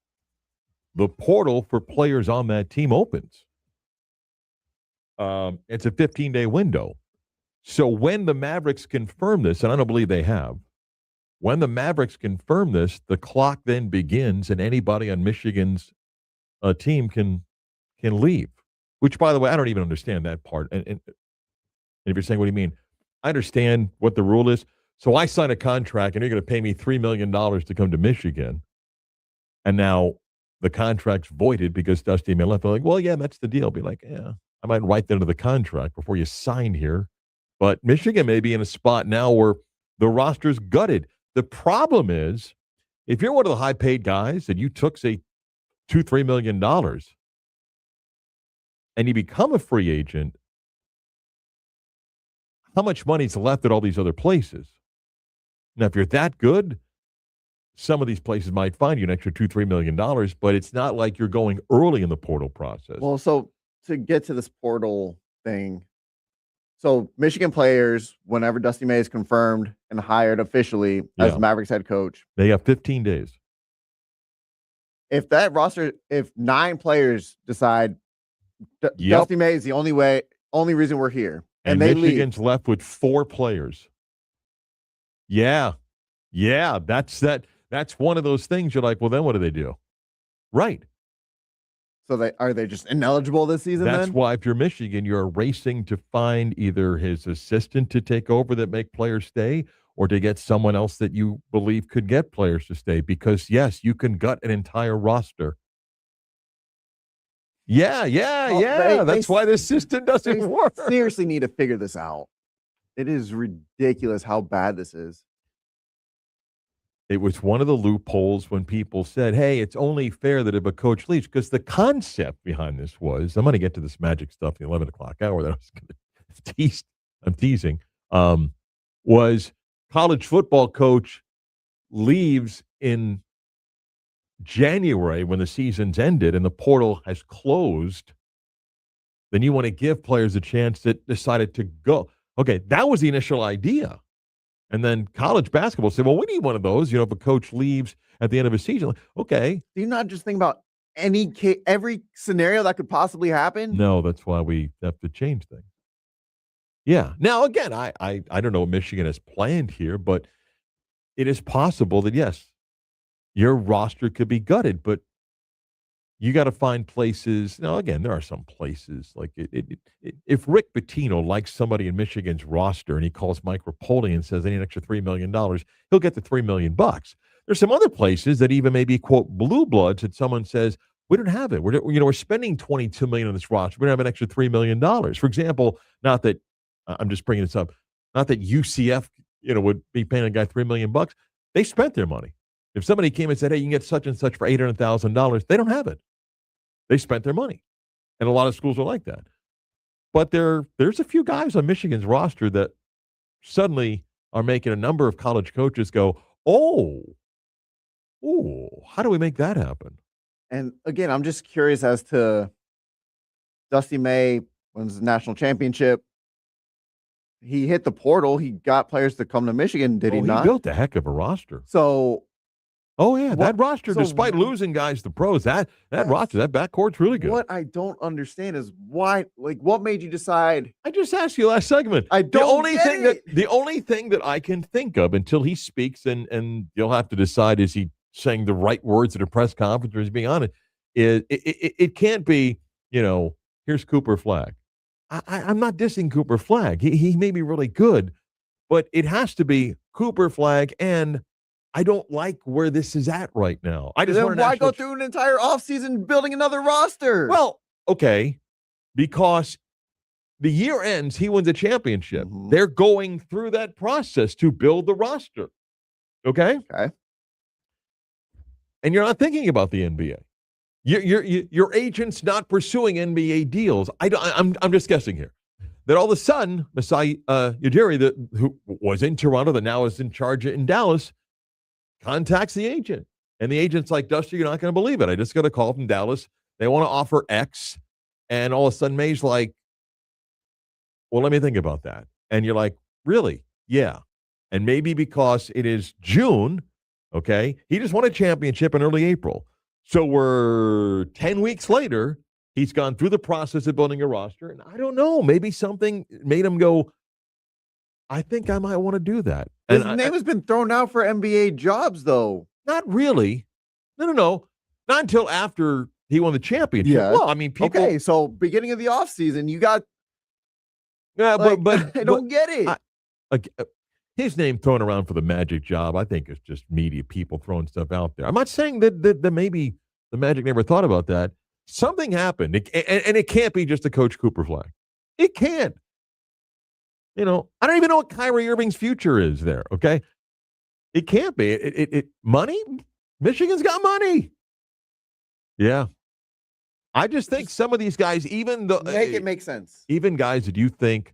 the portal for players on that team opens. It's a 15-day window. So when the Mavericks confirm this, and I don't believe they have, when the Mavericks confirm this, the clock then begins, and anybody on Michigan's team can leave. Which, by the way, I don't even understand that part. And if you're saying, what do you mean? I understand what the rule is. So I sign a contract, and you're going to pay me $3 million to come to Michigan. And now the contract's voided because Dusty May left. They're like, well, yeah, that's the deal. Be like, yeah, I might write that into the contract before you sign here. But Michigan may be in a spot now where the roster's gutted. The problem is, if you're one of the high-paid guys and you took, say, $2-3 million and you become a free agent, how much money's left at all these other places? Now, if you're that good, some of these places might find you an extra $2-3 million, but it's not like you're going early in the portal process. Well, so to get to this portal thing, so Michigan players, whenever Dusty May is confirmed and hired officially as Mavericks head coach, they have 15 days. If that roster, if 9 players decide Dusty May is the only reason we're here, and they Michigan's leave, left with 4 players. Yeah, that's one of those things. You're like, well, then what do they do? Right. So are they just ineligible this season? That's why if you're Michigan, you're racing to find either his assistant to take over that make players stay, or to get someone else that you believe could get players to stay. Because yes, you can gut an entire roster. Yeah. That's why this system doesn't work. Seriously, need to figure this out. It is ridiculous how bad this is. It was one of the loopholes when people said, hey, it's only fair that if a coach leaves, because the concept behind this was, I'm going to get to this magic stuff in the 11 o'clock hour that I was going to tease, I'm teasing, was college football coach leaves in January when the season's ended and the portal has closed, then you want to give players a chance that decided to go. Okay, that was the initial idea. And then college basketball said, well, we need one of those. If a coach leaves at the end of a season, okay. Do you not just think about every scenario that could possibly happen? No, that's why we have to change things. Yeah. Now, again, I don't know what Michigan has planned here, but it is possible that, yes, your roster could be gutted, but you got to find places. Now, again, there are some places like if Rick Pitino likes somebody in Michigan's roster and he calls Mike Rapoli and says they need an extra $3 million, he'll get the $3 million. There's some other places that even maybe quote blue bloods that someone says we don't have it. We're spending $22 million on this roster. We don't have an extra $3 million. For example, not that I'm just bringing this up, not that UCF would be paying a guy $3 million. They spent their money. If somebody came and said, hey, you can get such and such for $800,000, they don't have it. They spent their money. And a lot of schools are like that. But there's a few guys on Michigan's roster that suddenly are making a number of college coaches go, oh, how do we make that happen? And again, I'm just curious as to Dusty May wins the national championship. He hit the portal. He got players to come to Michigan. Did he not? He built a heck of a roster. So... that roster, despite losing guys to pros, that roster, that backcourt's really good. What I don't understand is why, what made you decide? I just asked you last segment. The only thing that I can think of until he speaks, and you'll have to decide, is he saying the right words at a press conference or is he being honest, is it can't be, here's Cooper Flagg. I'm not dissing Cooper Flagg. He may be really good, but it has to be Cooper Flagg, and I don't like where this is at right now. Why go through an entire offseason building another roster? Well, okay, because the year ends, he wins a championship. Mm-hmm. They're going through that process to build the roster. Okay? Okay. And you're not thinking about the NBA. Your agent's not pursuing NBA deals. I'm just guessing here. That all of a sudden, Masai Ujiri, who was in Toronto, that now is in charge in Dallas, contacts the agent. And the agent's like, Dusty, you're not going to believe it. I just got a call from Dallas. They want to offer X. And all of a sudden, May's like, well, let me think about that. And you're like, really? Yeah. And maybe because it is June, okay, he just won a championship in early April. So we're 10 weeks later. He's gone through the process of building a roster. And I don't know, maybe something made him go, I think I might want to do that. His And name has been thrown out for NBA jobs, though. Not really. No. Not until after he won the championship. Yeah. Well, I mean, people. Okay, so beginning of the offseason, you got. Yeah, like, but I don't get it. His name thrown around for the Magic job, I think it's just media people throwing stuff out there. I'm not saying that maybe the Magic never thought about that. Something happened, and it can't be just a Coach Cooper flag. It can't. I don't even know what Kyrie Irving's future is there, okay? It can't be. It money? Michigan's got money. Yeah. I just think some of these guys, even though Make it make sense. even guys that you think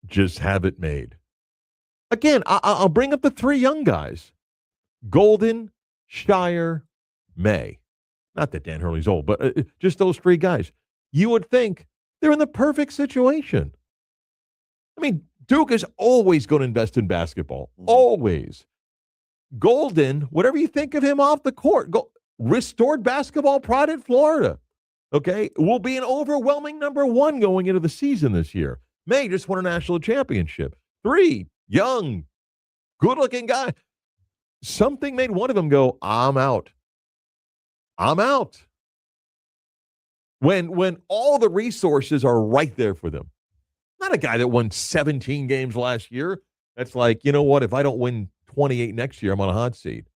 just have it made. Again, I'll bring up the three young guys. Golden, Shire, May. Not that Dan Hurley's old, but just those three guys. You would think they're in the perfect situation. I mean, Duke is always going to invest in basketball. Always. Golden, whatever you think of him off the court, restored basketball pride in Florida. Okay? Will be an overwhelming number one going into the season this year. May just won a national championship. Three, young, good-looking guy. Something made one of them go, I'm out. I'm out. When all the resources are right there for them. Not a guy that won 17 games last year. That's like, you know what? If I don't win 28 next year, I'm on a hot seat.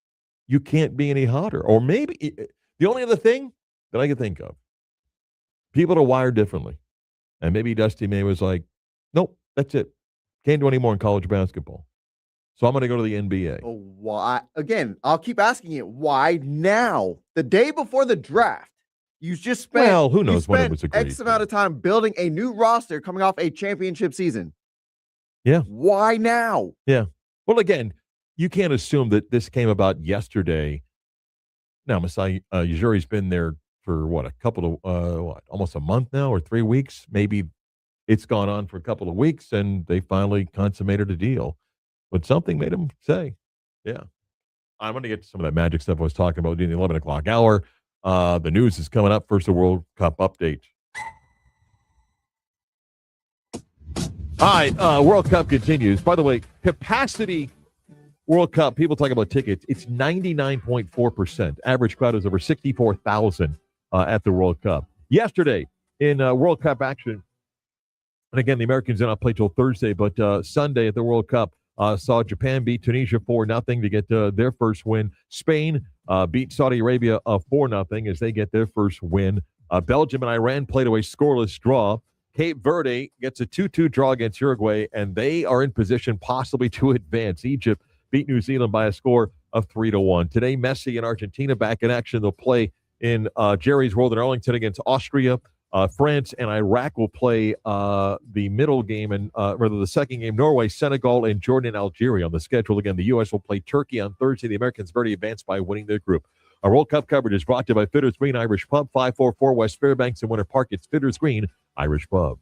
You can't be any hotter. Or maybe the only other thing that I can think of, people are wired differently. And maybe Dusty May was like, nope, that's it. Can't do any more in college basketball. So I'm going to go to the NBA. Oh, why? Again, I'll keep asking it. Why now? The day before the draft, you just spent. Well, who knows when it was agreed X amount of time building a new roster coming off a championship season. Yeah. Why now? Yeah. Well, again, you can't assume that this came about yesterday. Now, Masai Ujiri's been there for a couple of almost a month now or 3 weeks. Maybe it's gone on for a couple of weeks, and they finally consummated a deal. But something made him say, yeah. I'm going to get to some of that Magic stuff I was talking about in the 11 o'clock hour. The news is coming up. First, the World Cup update. All right, World Cup continues. By the way, capacity World Cup, people talk about tickets. It's 99.4%. Average crowd is over 64,000 at the World Cup. Yesterday in World Cup action, and again, the Americans did not play till Thursday, but Sunday at the World Cup, saw Japan beat Tunisia 4-0 to get their first win. Spain beat Saudi Arabia 4-0 as they get their first win. Belgium and Iran played away scoreless draw. Cape Verde gets a 2-2 draw against Uruguay, and they are in position possibly to advance. Egypt beat New Zealand by a score of 3-1. Today, Messi and Argentina back in action. They'll play in Jerry's World in Arlington against Austria. France and Iraq will play the middle game, and rather the second game, Norway, Senegal, and Jordan and Algeria on the schedule. Again, the U.S. will play Turkey on Thursday. The Americans already advanced by winning their group. Our World Cup coverage is brought to you by Fitters Green Irish Pub, 544 West Fairbanks in Winter Park. It's Fitters Green Irish Pub.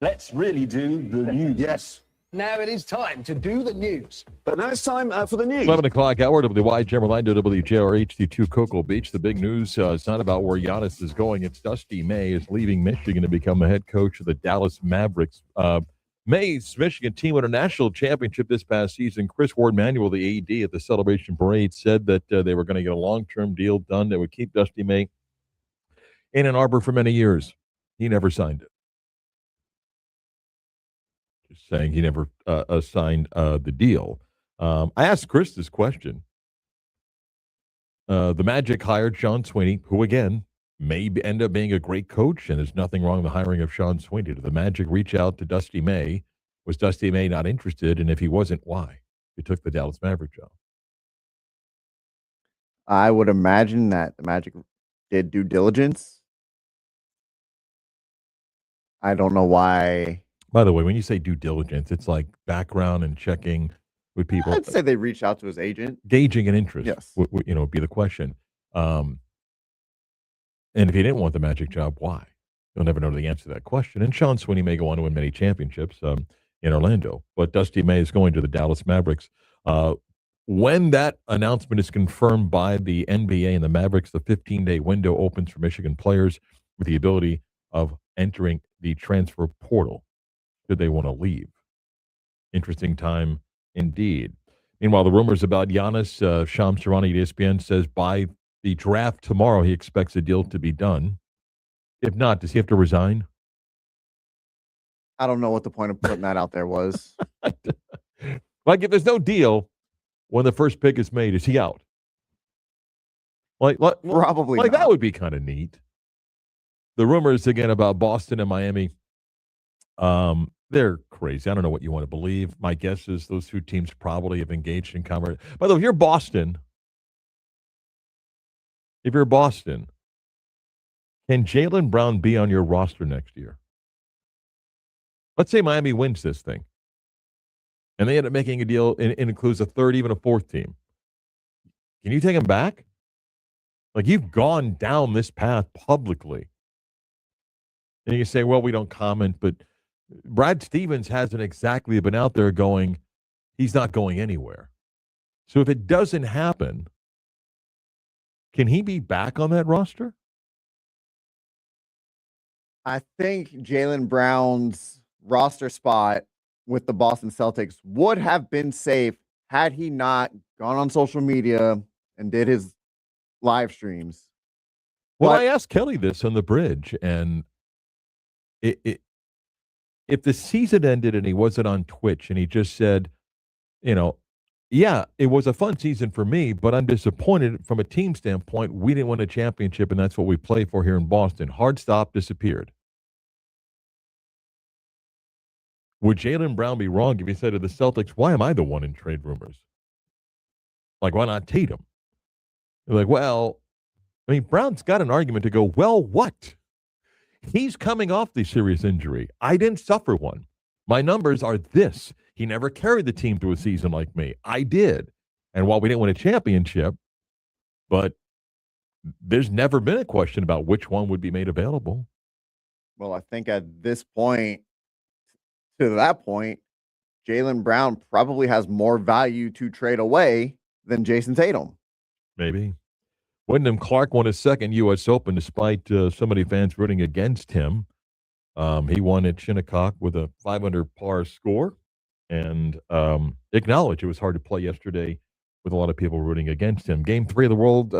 Let's really do the news. Yes. Now it is time to do the news. But now it's time for the news. 11 o'clock hour, WYGM Orlando, WJR HD2 Cocoa Beach. The big news, it's not about where Giannis is going. It's Dusty May is leaving Michigan to become the head coach of the Dallas Mavericks. May's Michigan team won a national championship this past season. Chris Ward-Manuel, the AD at the celebration parade, said that they were going to get a long-term deal done that would keep Dusty May in Ann Arbor for many years. He never signed it. Just saying he never signed the deal. I asked Chris this question. The Magic hired Sean Sweeney, who, again, may end up being a great coach, and there's nothing wrong with the hiring of Sean Sweeney. Did the Magic reach out to Dusty May? Was Dusty May not interested? And if he wasn't, why? He took the Dallas Maverick job. I would imagine that the Magic did due diligence. I don't know why. By the way, when you say due diligence, it's like background and checking with people. I'd say they reached out to his agent. Gauging an interest, Yes. would be the question. And if he didn't want the Magic job, why? You'll never know the answer to that question. And Sean Sweeney may go on to win many championships in Orlando, but Dusty May is going to the Dallas Mavericks. When that announcement is confirmed by the NBA and the Mavericks, the 15-day window opens for Michigan players with the ability of entering the transfer portal should they want to leave. Interesting time indeed. Meanwhile, the rumors about Giannis, Shams Charania at ESPN says by the draft tomorrow, he expects a deal to be done. If not, does he have to resign? I don't know what the point of putting that out there was. Like, if there's no deal when the first pick is made, is he out? Probably like not. that would be kind of neat. The rumors again about Boston and Miami, they're crazy. I don't know what you want to believe. My guess is those two teams probably have engaged in conversation. By the way, if you're Boston, can Jaylen Brown be on your roster next year? Let's say Miami wins this thing, and they end up making a deal, and it includes a third, even a fourth team. Can you take him back? Like, you've gone down this path publicly. And you say, well, we don't comment, but Brad Stevens hasn't exactly been out there going, he's not going anywhere. So if it doesn't happen, can he be back on that roster? I think Jaylen Brown's roster spot with the Boston Celtics would have been safe had he not gone on social media and did his live streams. Well, But- I asked Kelly this on the bridge, and if the season ended and he wasn't on Twitch and he just said, yeah, it was a fun season for me, but I'm disappointed from a team standpoint. We didn't win a championship, and that's what we play for here in Boston. Hard stop, disappeared. Would Jaylen Brown be wrong if he said to the Celtics, why am I the one in trade rumors? Like, why not Tatum? They're like, well, I mean, Brown's got an argument to go, well, what? He's coming off the serious injury. I didn't suffer one. My numbers are this. He never carried the team through a season like me. I did. And while we didn't win a championship, but there's never been a question about which one would be made available. Well, I think at this point, to that point, Jaylen Brown probably has more value to trade away than Jason Tatum. Maybe. Wyndham Clark won his second U.S. Open despite so many fans rooting against him. He won at Shinnecock with a 500 par score and acknowledged it was hard to play yesterday with a lot of people rooting against him. Game 3 of the World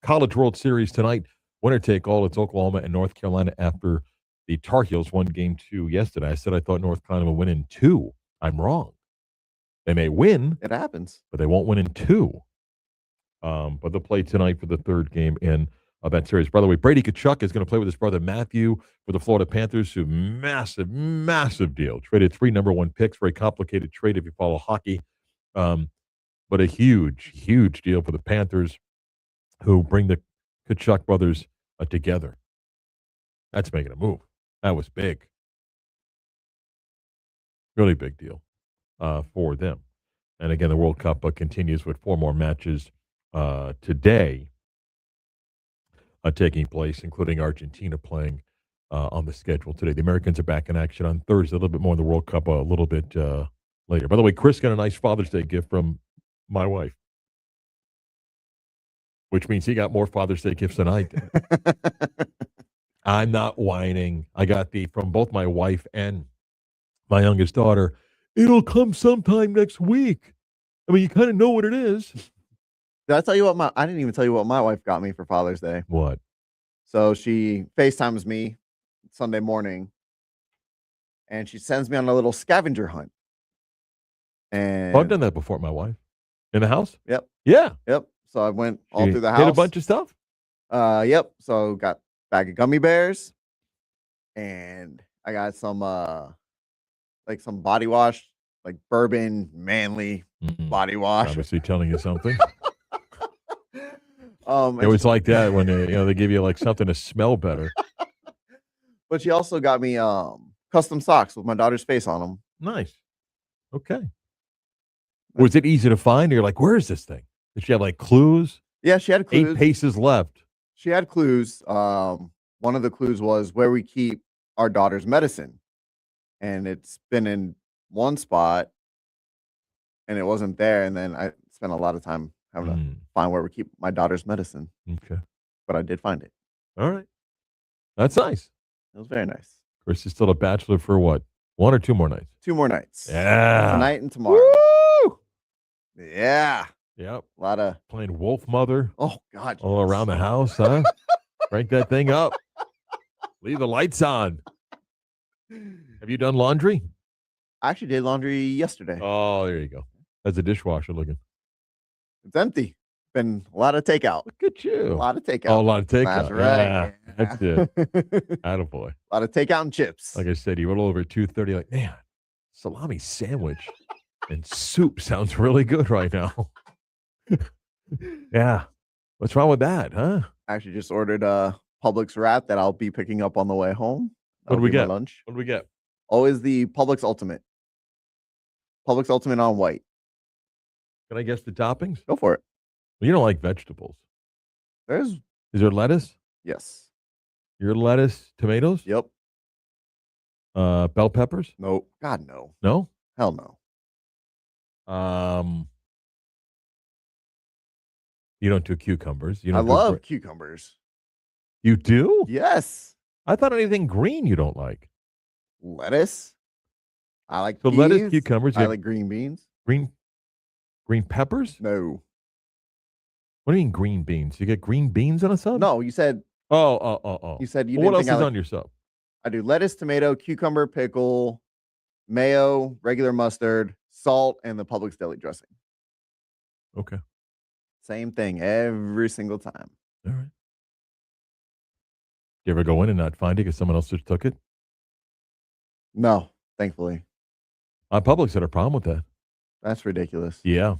College World Series tonight. Winner take all. It's Oklahoma and North Carolina after the Tar Heels won Game 2 yesterday. I said I thought North Carolina would win in 2. I'm wrong. They may win. It happens. But they won't win in 2. But they'll play tonight for the third game in that series. By the way, Brady Tkachuk is going to play with his brother Matthew for the Florida Panthers, who massive, massive deal. Traded 3 number 1 picks. Very complicated trade if you follow hockey. But a huge, huge deal for the Panthers, who bring the Tkachuk brothers together. That's making a move. That was big. Really big deal for them. And again, the World Cup continues with 4 more matches today taking place, including Argentina playing on the schedule today. The Americans are back in action on Thursday. A little bit more in the World Cup a little bit later. By the way, Chris got a nice Father's Day gift from my wife, which means he got more Father's Day gifts than I did. I'm not whining. I got from both my wife and my youngest daughter. It'll come sometime next week. I mean, you kind of know what it is. Did I tell you what I didn't even tell you what my wife got me for Father's Day. What? So she FaceTimes me Sunday morning and she sends me on a little scavenger hunt. And I've done that before, my wife. In the house? Yep. Yeah. Yep. So I went all She through the hit a house. bunch of stuff? Yep. So got a bag of gummy bears and I got some some body wash, like bourbon manly body wash. Obviously telling you something. And It was like that when they give you like something to smell better. But she also got me custom socks with my daughter's face on them. Nice. Okay. Was it easy to find? You're like, where is this thing? Did she have like clues? Yeah, she had clues. 8 paces left. She had clues. One of the clues was where we keep our daughter's medicine. And it's been in one spot and it wasn't there. And then I spent a lot of time having to find where we keep my daughter's medicine. Okay. But I did find it. All right. That's nice. It was very nice. Chris is still a bachelor for what? 1 or 2 more nights? 2 more nights. Yeah. Tonight and tomorrow. Woo! Yeah. Yep. A lot of playing Wolf Mother. Oh God. All around the house, huh? Crank that thing up. Leave the lights on. Have you done laundry? I actually did laundry yesterday. Oh, there you go. How's the dishwasher looking? It's empty. Been a lot of takeout. Look at you. A lot of takeout. Oh, a lot of takeout. That's right. Yeah, that's it. Attaboy. A lot of takeout and chips. Like I said, you roll over at 2:30, like, man, salami sandwich and soup sounds really good right now. Yeah. What's wrong with that, huh? I actually just ordered a Publix wrap that I'll be picking up on the way home. What do we That'll be my get? lunch. What do we get? Always the Publix Ultimate. Publix Ultimate on white. Can I guess the toppings? Go for it. Well, you don't like vegetables. Is there lettuce? Yes. Your lettuce, tomatoes? Yep. Bell peppers? Nope. God, no. No? Hell no. You don't do cucumbers. You I don't do love cucumbers. You do? Yes. I thought anything green you don't like. Lettuce. I like So peas. lettuce, cucumbers. I like green beans. Green peppers? No. What do you mean green beans? You get green beans on a sub? No, you said. Oh. You said you Well, didn't what else think is I like, on your sub? I do lettuce, tomato, cucumber, pickle, mayo, regular mustard, salt, and the Publix deli dressing. Okay. Same thing every single time. All right. You ever go in and not find it because someone else just took it? No, thankfully. Publix had a problem with that. That's ridiculous. Yeah.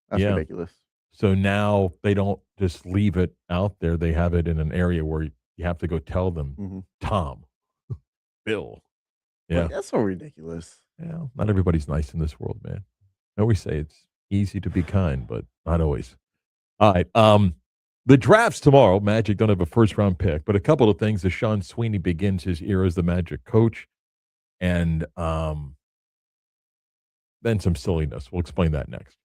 That's Yeah. ridiculous. So now they don't just leave it out there. They have it in an area where you have to go tell them, Tom, Bill. Yeah. Like, that's so ridiculous. Yeah. Not everybody's nice in this world, man. I always say it's easy to be kind, but not always. All right. The draft's tomorrow. Magic don't have a first-round pick, but a couple of things as Sean Sweeney begins his era as the Magic coach, and then some silliness. We'll explain that next.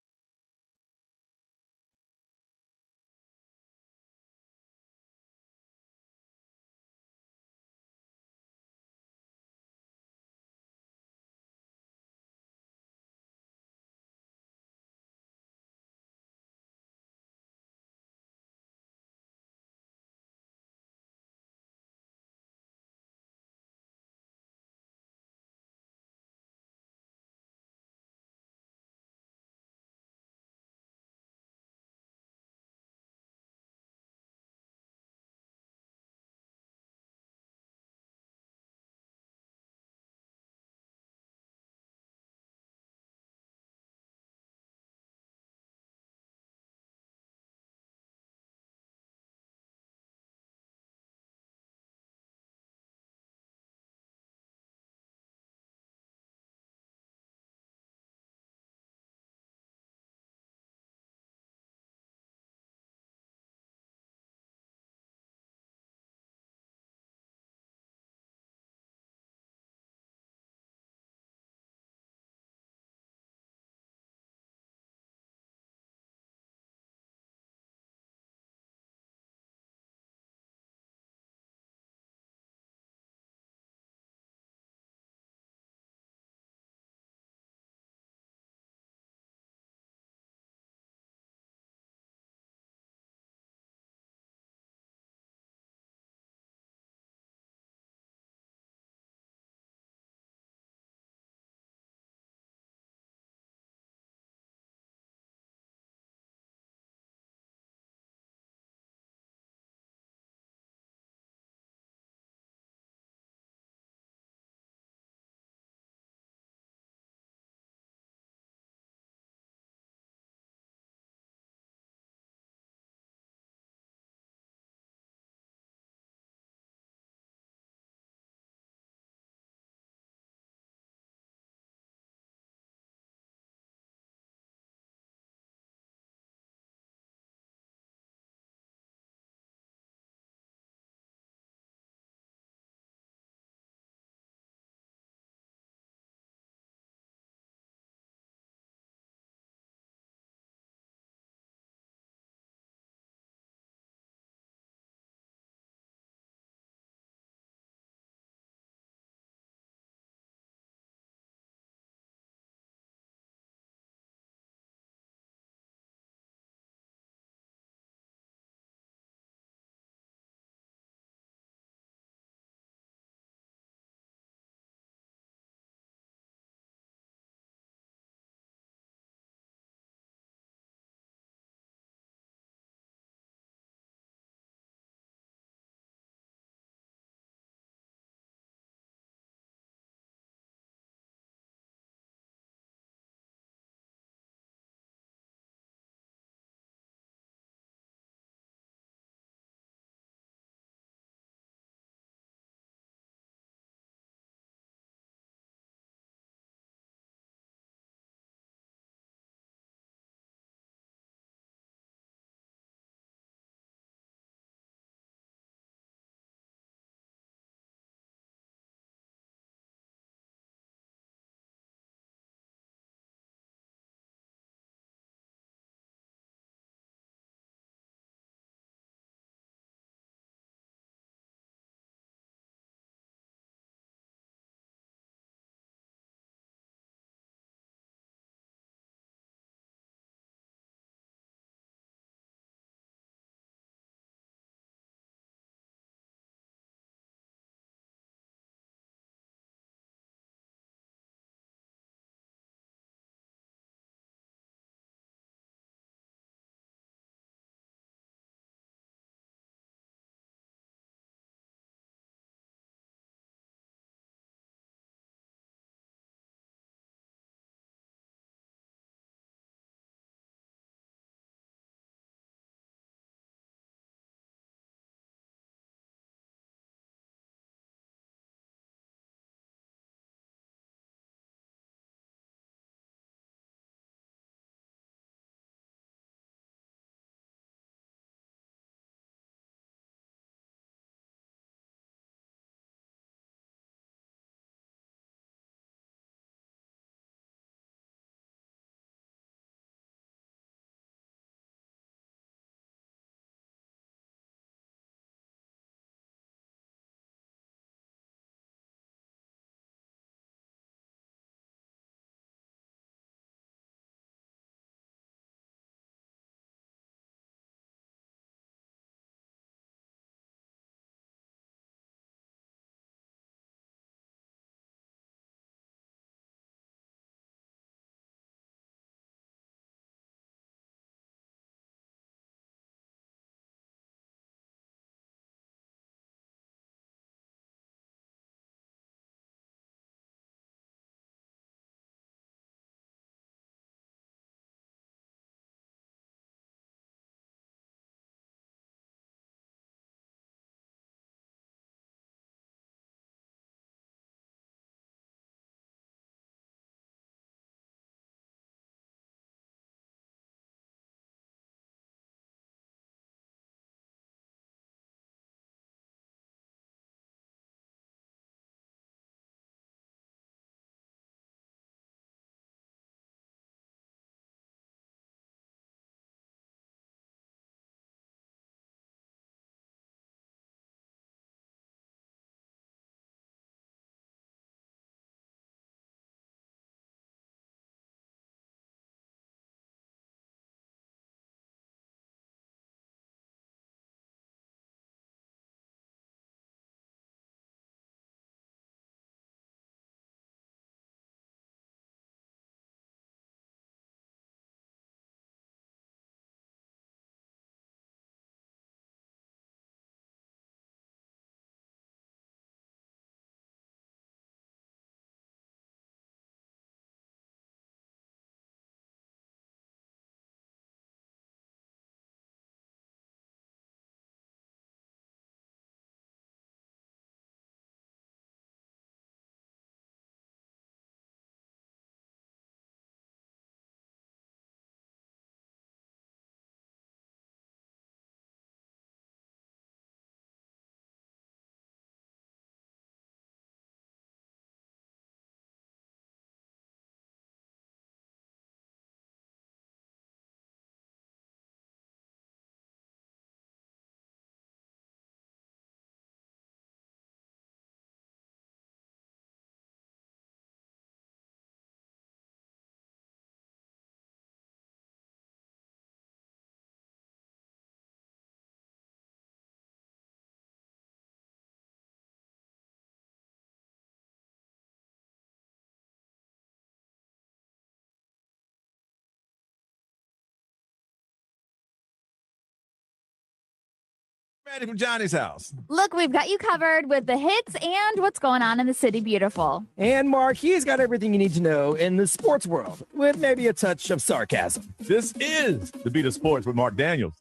Ready from Johnny's house. Look, we've got you covered with the hits and what's going on in the city beautiful. And Mark, he's got everything you need to know in the sports world, with maybe a touch of sarcasm. This is the Beat of Sports with Marc Daniels.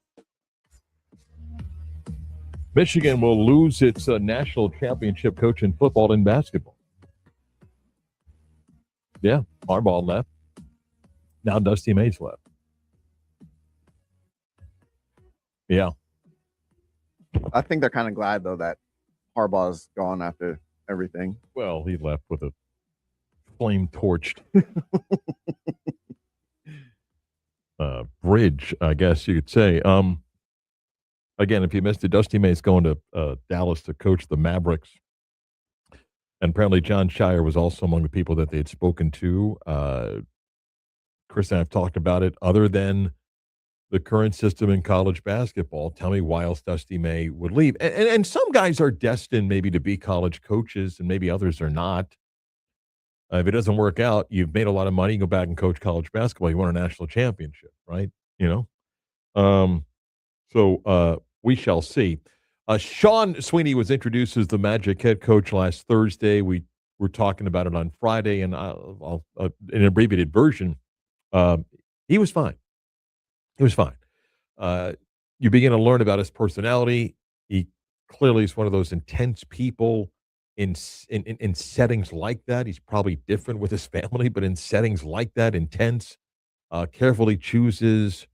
Michigan will lose its national championship coach in football and basketball. Yeah, Harbaugh left. Now Dusty May's left. Yeah. I think they're kind of glad, though, that Harbaugh's gone after everything. Well, he left with a flame-torched bridge, I guess you could say. Again, if you missed it, Dusty May's going to Dallas to coach the Mavericks. And apparently John Shire was also among the people that they had spoken to. Chris and I have talked about it. Other than the current system in college basketball, tell me why else Dusty May would leave. And some guys are destined maybe to be college coaches, and maybe others are not. If it doesn't work out, you've made a lot of money, you go back and coach college basketball. You won a national championship, right? You know? So we shall see. Sean Sweeney was introduced as the Magic head coach last Thursday. We were talking about it on Friday, and I'll in an abbreviated version, he was fine. He was fine. You begin to learn about his personality. He clearly is one of those intense people in settings like that. He's probably different with his family, but in settings like that, intense, carefully chooses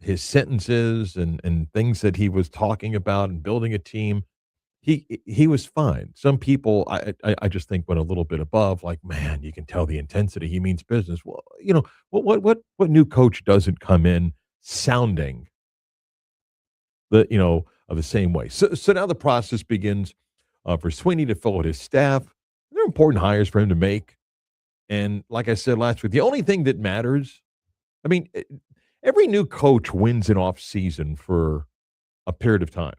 his sentences and things that he was talking about and building a team. He was fine. Some people, I just think, went a little bit above. Like, man, you can tell the intensity. He means business. Well, you know, what new coach doesn't come in sounding the same way? So now the process begins for Sweeney to fill out his staff. They're important hires for him to make. And like I said last week, the only thing that matters, I mean, every new coach wins an off season for a period of time.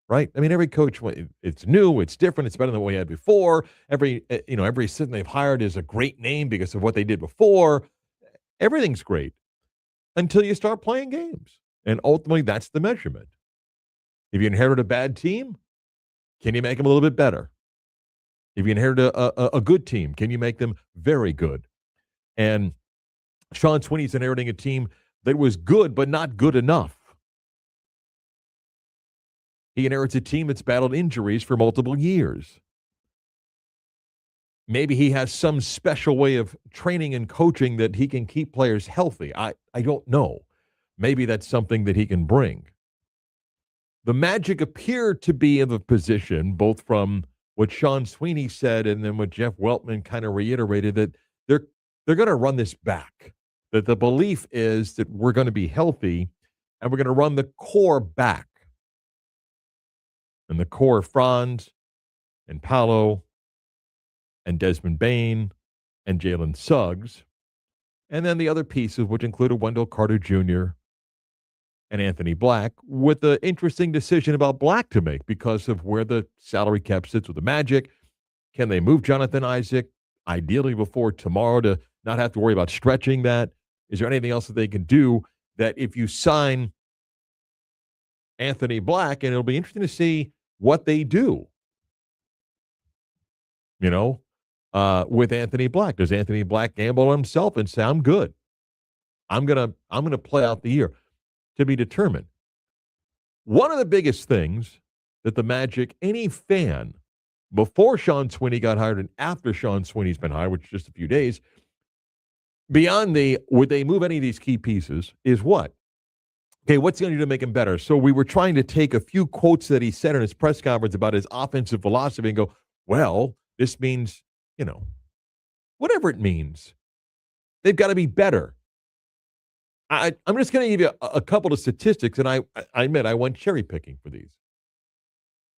Right? I mean, every coach, it's new, it's different, it's better than what we had before. Every assistant they've hired is a great name because of what they did before. Everything's great until you start playing games. And ultimately, that's the measurement. If you inherit a bad team, can you make them a little bit better? If you inherit a good team, can you make them very good? And Sean Sweeney's inheriting a team that was good, but not good enough. He inherits a team that's battled injuries for multiple years. Maybe he has some special way of training and coaching that he can keep players healthy. I don't know. Maybe that's something that he can bring. The Magic appear to be in the position, both from what Sean Sweeney said and then what Jeff Weltman kind of reiterated, that they're going to run this back. That the belief is that we're going to be healthy and we're going to run the core back. And the core, Franz and Paolo and Desmond Bain and Jalen Suggs. And then the other pieces, which included Wendell Carter Jr. and Anthony Black, with the interesting decision about Black to make because of where the salary cap sits with the Magic. Can they move Jonathan Isaac, ideally before tomorrow, to not have to worry about stretching that? Is there anything else that they can do that if you sign Anthony Black, and it'll be interesting to see what they do, with Anthony Black. Does Anthony Black gamble on himself and say, I'm good. I'm gonna play out the year? To be determined. One of the biggest things that the Magic, any fan, before Sean Sweeney got hired and after Sean Sweeney's been hired, which is just a few days, beyond would they move any of these key pieces, is what? Okay, what's he going to do to make him better? So we were trying to take a few quotes that he said in his press conference about his offensive philosophy and go, well, this means, whatever it means, they've got to be better. I'm just going to give you a couple of statistics, and I admit I went cherry picking for these.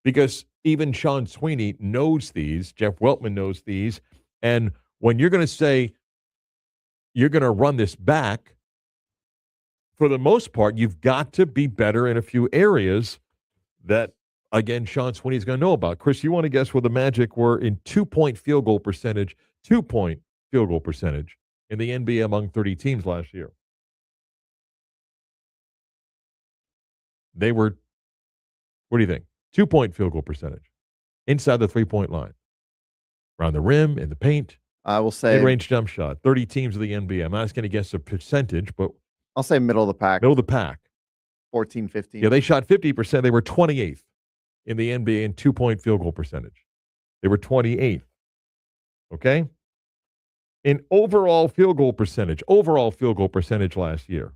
Because even Sean Sweeney knows these, Jeff Weltman knows these, and when you're going to say you're going to run this back, for the most part, you've got to be better in a few areas that, again, Sean Sweeney's going to know about. Chris, you want to guess where the Magic were in 2-point field goal percentage in the NBA among 30 teams last year? they were, what do you think? 2-point field goal percentage inside the 3-point line, around the rim, in the paint. I will say Mid-range jump shot. 30 teams of the NBA. I'm not just going to guess a percentage, but I'll say middle of the pack. middle of the pack. 14, 15. Yeah, they shot 50%. They were 28th in the NBA in 2-point field goal percentage. They were 28th. Okay? In overall field goal percentage last year.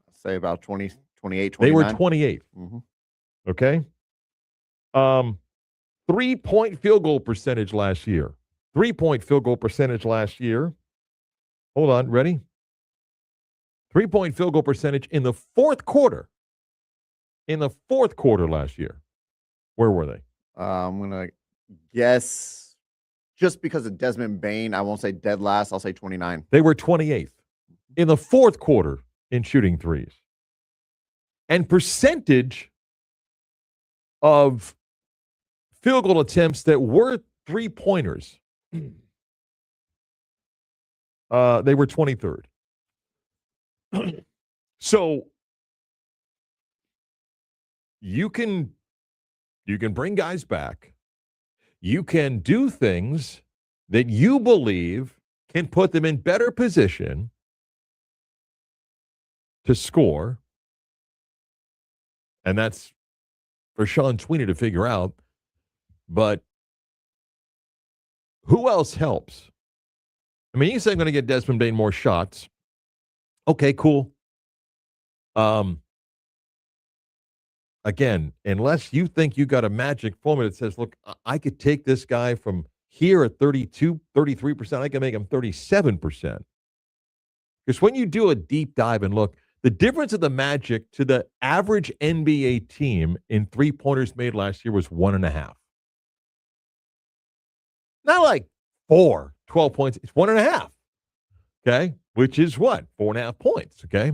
I'll say about 20, 28, 29. They were 28th. Mm-hmm. Okay? 3-point field goal percentage last year. 3-point field goal percentage last year. Hold on, ready? 3-point field goal percentage in the fourth quarter. In the fourth quarter last year. Where were they? I'm going to guess just because of Desmond Bain, I won't say dead last. I'll say 29. They were 28th in the fourth quarter in shooting threes. And percentage of field goal attempts that were three-pointers, they were 23rd. So you can bring guys back. You can do things that you believe can put them in better position to score. And that's for Sean Sweeney to figure out. But who else helps? I mean, you say I'm going to get Desmond Bain more shots. Okay, cool. Again, unless you think you got a magic formula that says, look, I could take this guy from here at 32, 33%, I can make him 37%. Because when you do a deep dive and look, the difference of the Magic to the average NBA team in three-pointers made last year was 1.5. Not like 12 points. It's 1.5. Okay? Which is what? 4.5 points. Okay?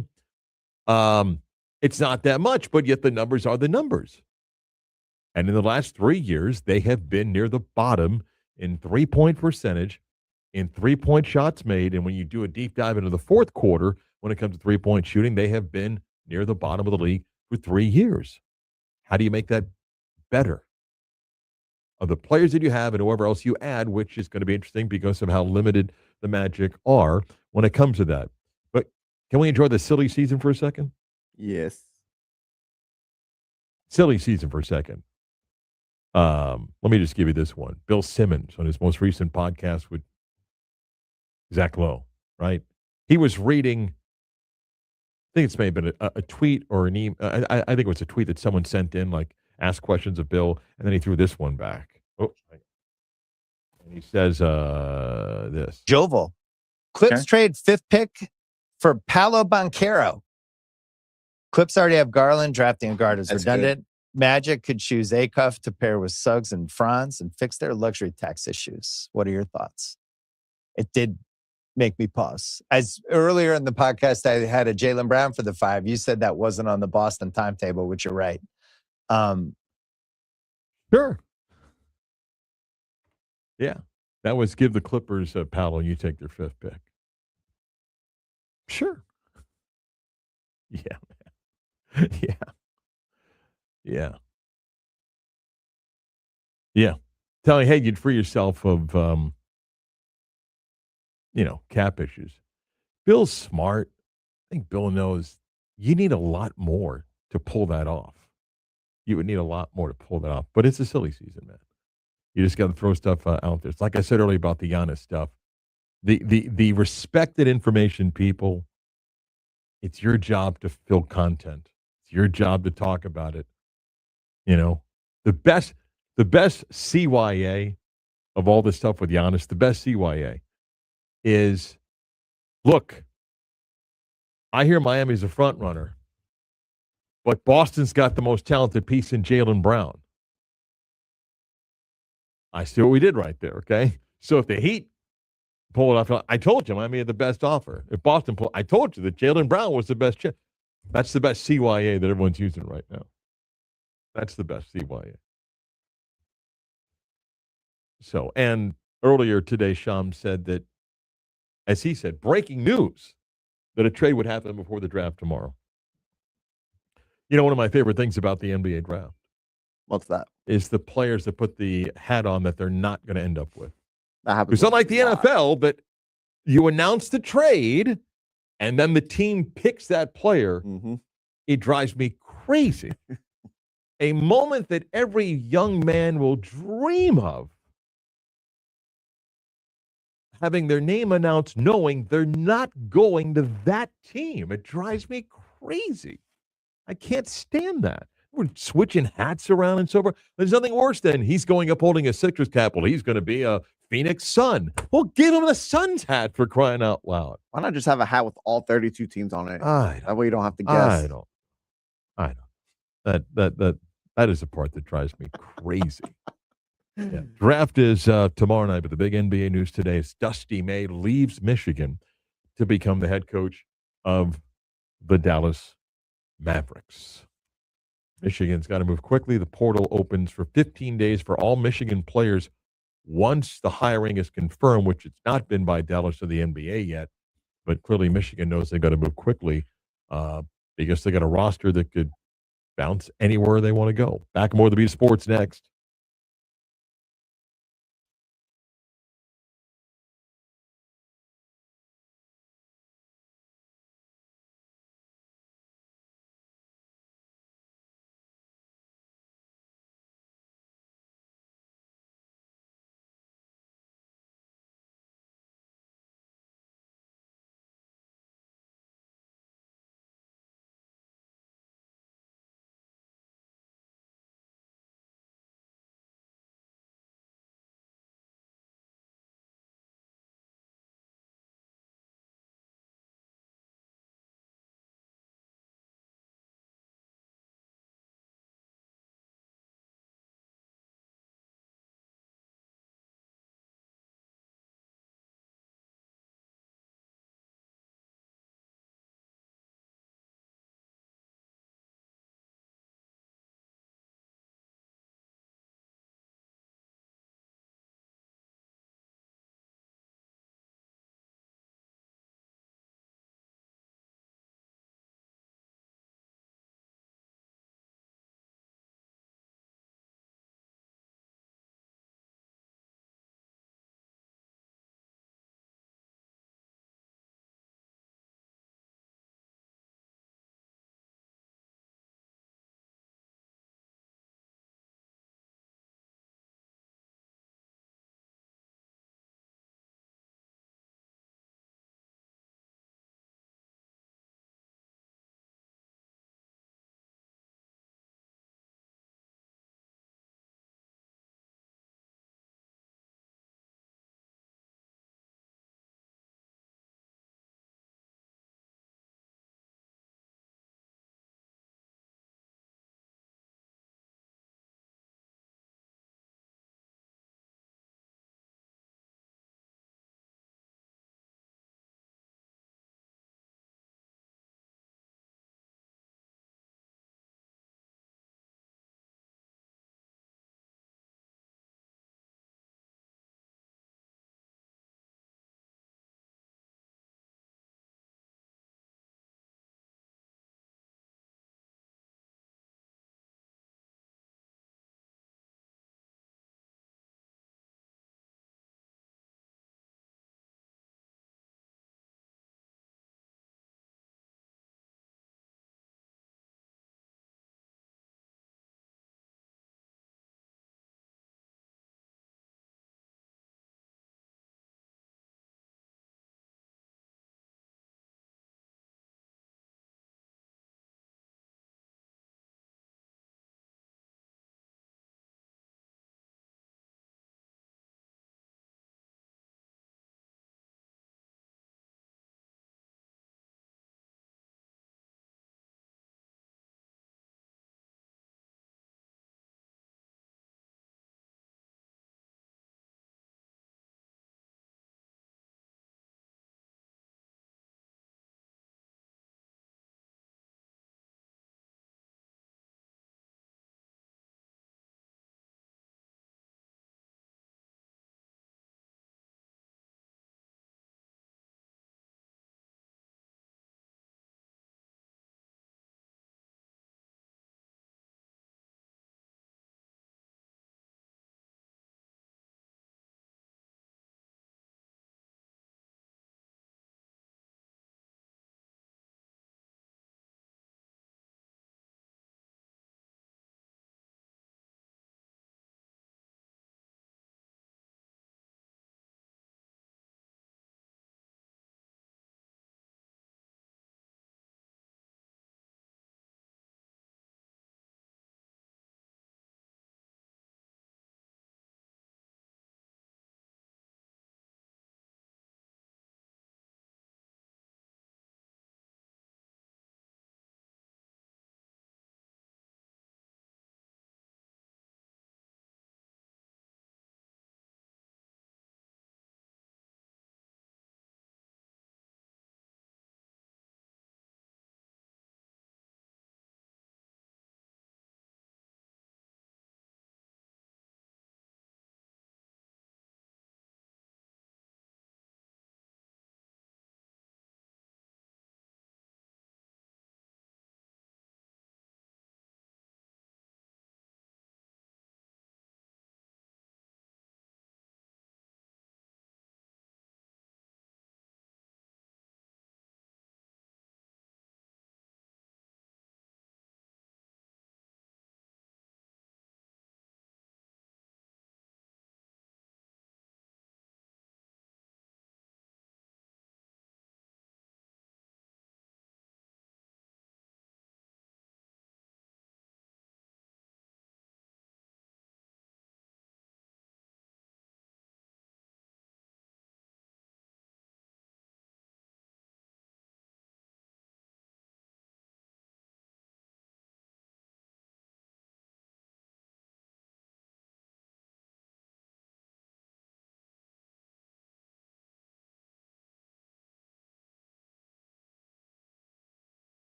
It's not that much, but yet the numbers are the numbers. And in the last 3 years, they have been near the bottom in three-point percentage, in three-point shots made. And when you do a deep dive into the fourth quarter, when it comes to three-point shooting, they have been near the bottom of the league for 3 years. How do you make that better? Of the players that you have and whoever else you add, which is going to be interesting because of how limited the Magic are when it comes to that. But can we enjoy the silly season for a second? Yes. Silly season for a second. Let me just give you this one. Bill Simmons on his most recent podcast with Zach Lowe, right? He was reading, I think it's maybe been a tweet or an email. I think it was a tweet that someone sent in, like, ask questions of Bill, and then he threw this one back. Oh, and he says this. Jovel. Clips trade 5th pick for Paolo Banchero. Clips already have Garland. Drafting a guard is redundant. Good. Magic could choose Acuff to pair with Suggs and Franz and fix their luxury tax issues. What are your thoughts? It did make me pause. As earlier in the podcast, I had a Jaylen Brown for the 5. You said that wasn't on the Boston timetable, which you're right. Sure. Yeah. That was give the Clippers a Paolo and you take their 5th pick. Sure. Yeah. Yeah. Yeah. Yeah. Telling, hey, you'd free yourself of, cap issues. Bill's smart. I think Bill knows you need a lot more to pull that off. You would need a lot more to pull that off. But it's a silly season, man. You just got to throw stuff out there. It's like I said earlier about the Giannis stuff. The respected information people, it's your job to fill content. It's your job to talk about it. The best CYA of all this stuff with Giannis, the best CYA is, look, I hear Miami's a front runner, but Boston's got the most talented piece in Jaylen Brown. I see what we did right there, okay? So if the Heat pull it off, I told you Miami had the best offer. If Boston I told you that Jaylen Brown was the best chip. That's the best CYA that everyone's using right now. That's the best CYA. So, and earlier today, Sham said that, as he said, breaking news, that a trade would happen before the draft tomorrow. You know, one of my favorite things about the NBA draft What's that? is the players that put the hat on that they're not going to end up with. That happens. It's unlike the a lot. NFL, but you announce the trade and then the team picks that player. Mm-hmm. It drives me crazy. A moment that every young man will dream of. Having their name announced, knowing they're not going to that team. It drives me crazy. I can't stand that. We're switching hats around and so forth. There's nothing worse than he's going up holding a citrus cap. Well, he's going to be a Phoenix Sun. Well, give him the Suns hat for crying out loud. Why not just have a hat with all 32 teams on it? That way you don't have to guess. I don't. That is the part that drives me crazy. Yeah. Draft is tomorrow night, but the big NBA news today is Dusty May leaves Michigan to become the head coach of the Dallas Mavericks. Michigan's got to move quickly. The portal opens for 15 days for all Michigan players once the hiring is confirmed, which it's not been by Dallas or the NBA yet. But clearly Michigan knows they've got to move quickly because they got a roster that could bounce anywhere they want to go. Back more of the Beat of Sports next.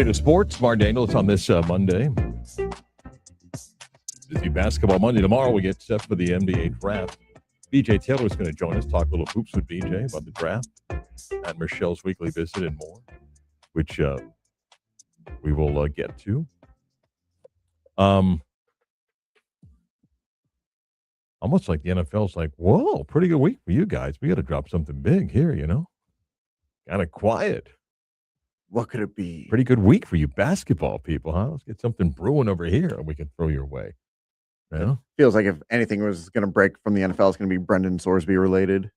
Beta Sports, Marc Daniels on this Monday. Busy basketball Monday. Tomorrow we get set for the NBA draft. BJ Taylor is going to join us, talk a little hoops with BJ about the draft and Michelle's weekly visit and more, which we will get to. Almost like the NFL's like, whoa, pretty good week for you guys. We got to drop something big here, Kind of quiet. What could it be? Pretty good week for you basketball people, huh? Let's get something brewing over here and we can throw your way. Yeah. Feels like if anything was going to break from the NFL, it's going to be Brendan Sorsby related.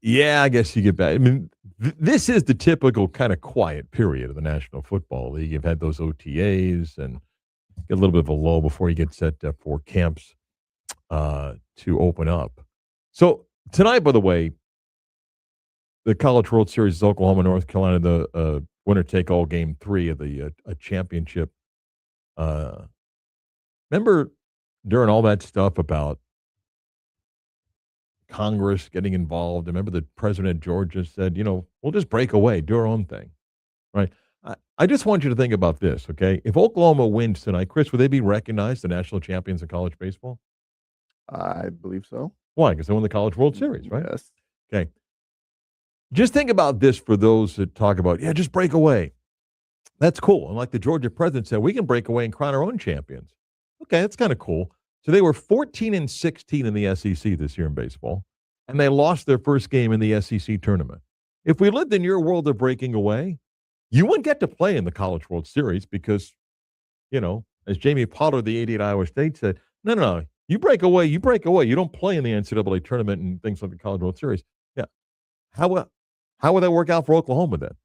Yeah, I guess you get back. I mean, this is the typical kind of quiet period of the National Football League. You've had those OTAs and get a little bit of a lull before you get set for camps to open up. So tonight, by the way, the College World Series is Oklahoma, North Carolina, the winner-take-all game 3 of the championship. Remember during all that stuff about Congress getting involved, remember the president of Georgia said, we'll just break away, do our own thing, right? I just want you to think about this, okay? If Oklahoma wins tonight, Chris, would they be recognized the national champions in college baseball? I believe so. Why? Because they won the College World Series, right? Yes. Okay. Just think about this for those that talk about, just break away. That's cool. And like the Georgia president said, we can break away and crown our own champions. Okay, that's kind of cool. So they were 14-16 in the SEC this year in baseball, and they lost their first game in the SEC tournament. If we lived in your world of breaking away, you wouldn't get to play in the College World Series because, as Jamie Pollard, the 88 Iowa State said, no, you break away. You don't play in the NCAA tournament and things like the College World Series. Yeah. How would that work out for Oklahoma then?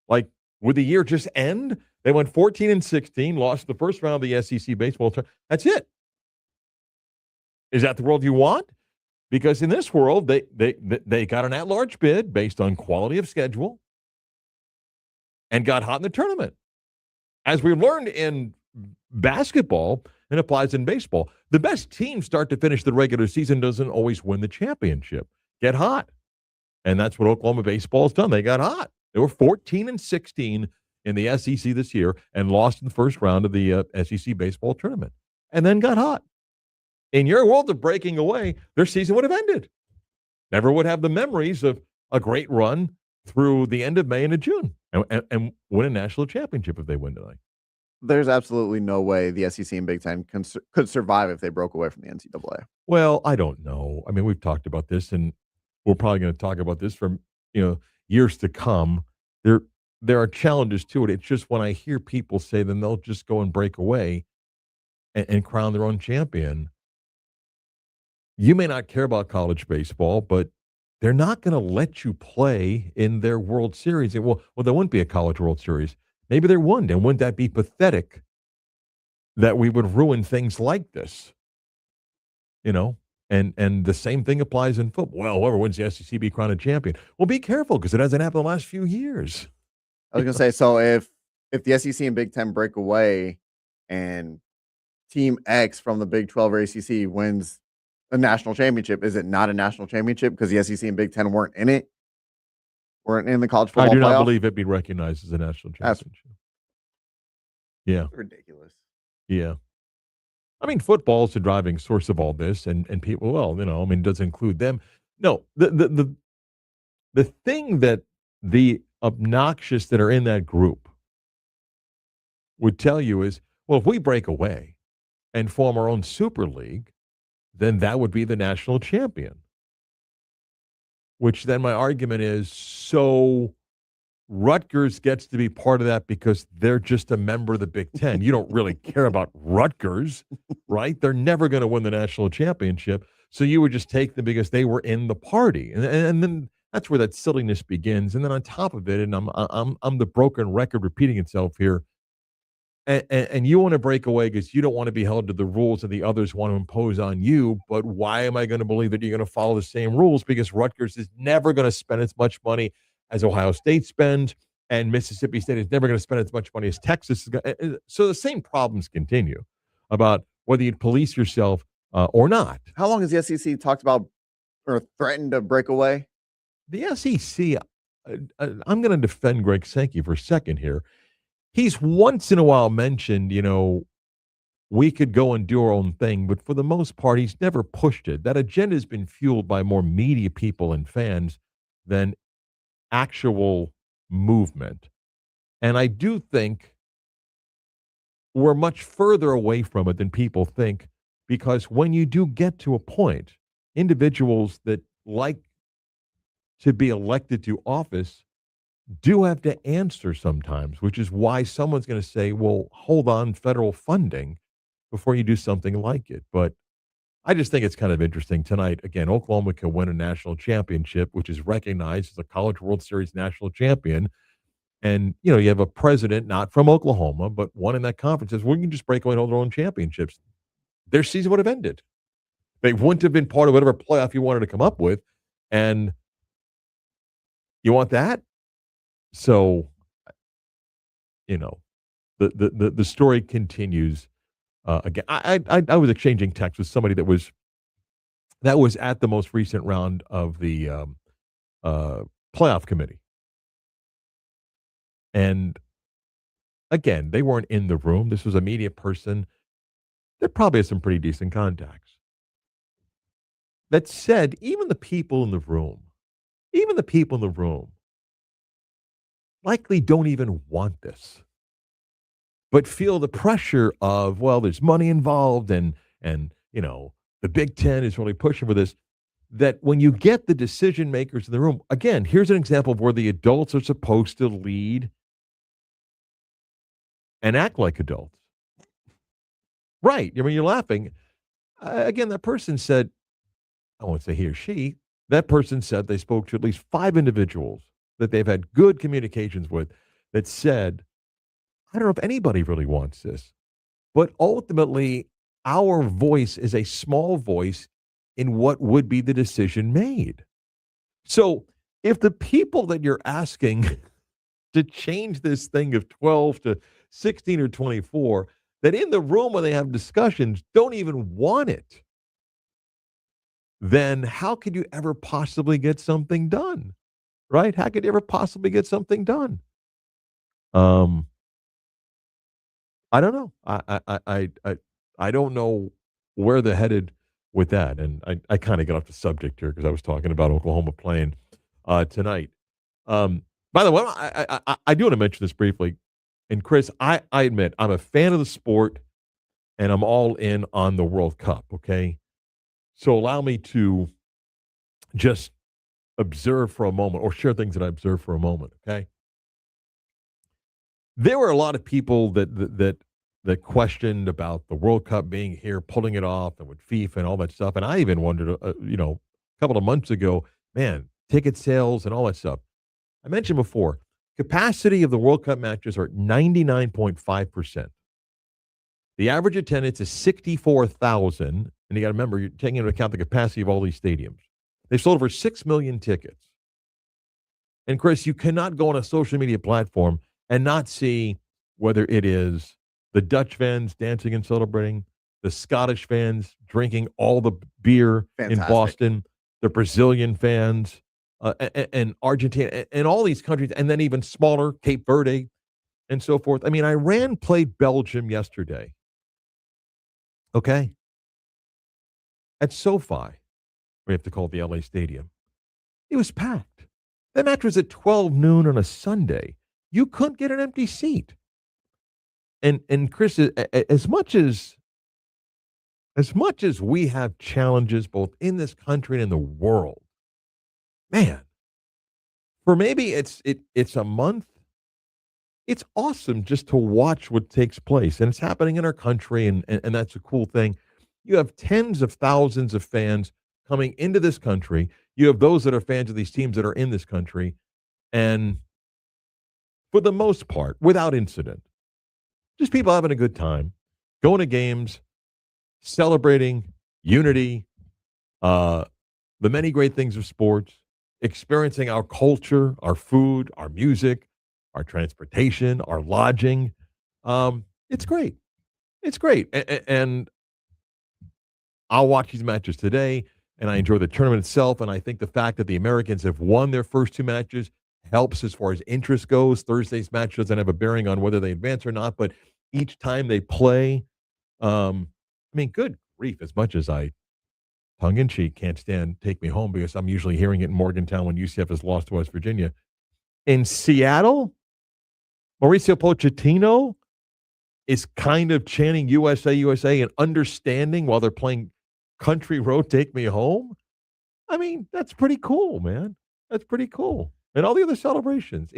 Like, would the year just end? They went 14-16, lost the first round of the SEC baseball tournament. That's it. Is that the world you want? Because in this world, they got an at-large bid based on quality of schedule and got hot in the tournament. As we learned in basketball, and applies in baseball, the best team start to finish the regular season doesn't always win the championship. Get hot. And that's what Oklahoma baseball has done. They got hot. They were 14-16 in the SEC this year and lost in the first round of the SEC baseball tournament and then got hot. In your world of breaking away, their season would have ended. Never would have the memories of a great run through the end of May into June and win a national championship if they win tonight. There's absolutely no way the SEC and Big Ten could survive if they broke away from the NCAA. Well, I don't know. I mean, we've talked about this, and we're probably going to talk about this for years to come. There are challenges to it. It's just when I hear people say then they'll just go and break away and crown their own champion. You may not care about college baseball, but they're not going to let you play in their World Series. Well, there wouldn't be a College World Series. Maybe there wouldn't. And wouldn't that be pathetic that we would ruin things like this? And the same thing applies in football. Well, whoever wins the SEC be crowned a champion. Well, be careful because it hasn't happened the last few years. I was going to say, so if the SEC and Big Ten break away and Team X from the Big 12 or ACC wins a national championship, is it not a national championship because the SEC and Big Ten weren't in it? Weren't in the college football I do not playoff? believe it'd be recognized as a national championship. Yeah. Ridiculous. Yeah. I mean, football is the driving source of all this, and people, does include them. No, the thing that the obnoxious that are in that group would tell you is, well, if we break away and form our own super league, then that would be the national champion. Which then my argument is, so Rutgers gets to be part of that because they're just a member of the Big Ten. You don't really care about Rutgers, right? They're never going to win the national championship. So you would just take them because they were in the party. And then that's where that silliness begins. And then on top of it, and I'm the broken record repeating itself here, and you want to break away because you don't want to be held to the rules that the others want to impose on you. But why am I going to believe that you're going to follow the same rules? Because Rutgers is never going to spend as much money as Ohio State spends, and Mississippi State is never going to spend as much money as Texas is going to. So the same problems continue about whether you police yourself or not. How long has the SEC talked about or threatened to break away? The SEC, I'm going to defend Greg Sankey for a second here. He's once in a while mentioned, we could go and do our own thing, but for the most part, he's never pushed it. That agenda has been fueled by more media people and fans than actual movement. And I do think we're much further away from it than people think, because when you do get to a point, individuals that like to be elected to office do have to answer sometimes, which is why someone's going to say, well, hold on, federal funding before you do something like it. But I just think it's kind of interesting tonight. Again, Oklahoma can win a national championship, which is recognized as a College World Series national champion. And, you have a president, not from Oklahoma, but one in that conference says, we can just break away and hold their own championships. Their season would have ended. They wouldn't have been part of whatever playoff you wanted to come up with. And you want that? So, the story continues. Again, I was exchanging texts with somebody that was at the most recent round of the playoff committee. And again, they weren't in the room. This was a media person that probably has some pretty decent contacts. That said, even the people in the room likely don't even want this, but feel the pressure of, well, there's money involved and the Big Ten is really pushing for this, that when you get the decision makers in the room, again, here's an example of where the adults are supposed to lead and act like adults. Right. You're laughing. Again, that person said, I won't say he or she, that person said they spoke to at least 5 individuals that they've had good communications with that said, I don't know if anybody really wants this, but ultimately our voice is a small voice in what would be the decision made. So if the people that you're asking to change this thing of 12 to 16 or 24, that in the room when they have discussions don't even want it, then how could you ever possibly get something done? Right? How could you ever possibly get something done? I don't know. I don't know where they're headed with that. And I kind of got off the subject here because I was talking about Oklahoma playing tonight. By the way, I do want to mention this briefly. And Chris, I admit I'm a fan of the sport and I'm all in on the World Cup. Okay. So allow me to just observe for a moment or share things that I observed for a moment. Okay. There were a lot of people that questioned about the World Cup being here, pulling it off, and with FIFA and all that stuff. And I even wondered, a couple of months ago, man, ticket sales and all that stuff. I mentioned before, capacity of the World Cup matches are 99.5%. The average attendance is 64,000, and you got to remember, you're taking into account the capacity of all these stadiums. They sold over 6 million tickets. And Chris, you cannot go on a social media platform and not see whether it is the Dutch fans dancing and celebrating, the Scottish fans drinking all the beer in Boston, the Brazilian fans, and Argentina, and all these countries, and then even smaller, Cape Verde, and so forth. I mean, Iran played Belgium yesterday. Okay? At SoFi, we have to call it the LA Stadium. It was packed. That match was at 12 noon on a Sunday. You couldn't get an empty seat. And Chris, as much as we have challenges both in this country and in the world, man, for maybe it's a month, it's awesome just to watch what takes place. And it's happening in our country, and that's a cool thing. You have tens of thousands of fans coming into this country. You have those that are fans of these teams that are in this country. And for the most part, without incident, just people having a good time, going to games, celebrating unity, the many great things of sports, experiencing our culture, our food, our music, our transportation, our lodging. It's great. It's great. And I'll watch these matches today, and I enjoy the tournament itself. And I think the fact that the Americans have won their first 2 matches helps as far as interest goes. Thursday's match doesn't have a bearing on whether they advance or not, but each time they play, I mean, good grief, as much as I tongue in cheek can't stand Take Me Home because I'm usually hearing it in Morgantown when UCF has lost to West Virginia. In Seattle, Mauricio Pochettino is kind of chanting USA, USA and understanding while they're playing Country Road, Take Me Home. I mean, that's pretty cool, man. That's pretty cool. And all the other celebrations.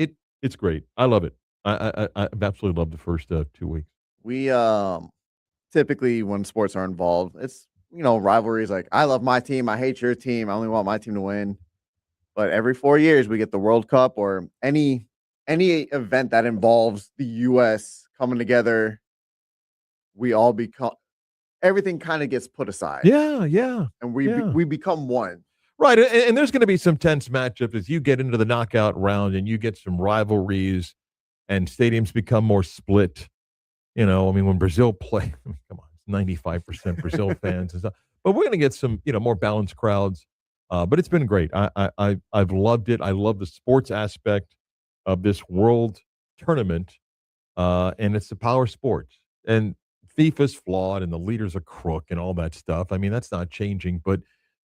It's great. I love it. I absolutely love the first 2 weeks. We typically when sports are involved, it's rivalries like I love my team, I hate your team, I only want my team to win. But every 4 years we get the World Cup or any event that involves the US coming together, we all become everything kind of gets put aside. Yeah. And we become one. Right. And there's going to be some tense matchups as you get into the knockout round and you get some rivalries and stadiums become more split. I mean, when Brazil play, come on, it's 95% Brazil fans and stuff. But we're going to get some, more balanced crowds. But it's been great. I've loved it. I love the sports aspect of this world tournament. And it's the power sports. And FIFA's flawed and the leaders are crook and all that stuff. I mean, that's not changing. But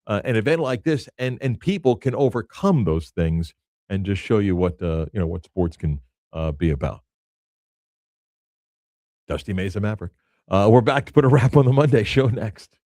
an event like this and people can overcome those things and just show you what what sports can be about. Dusty Mesa Maverick. We're back to put a wrap on the Monday show next.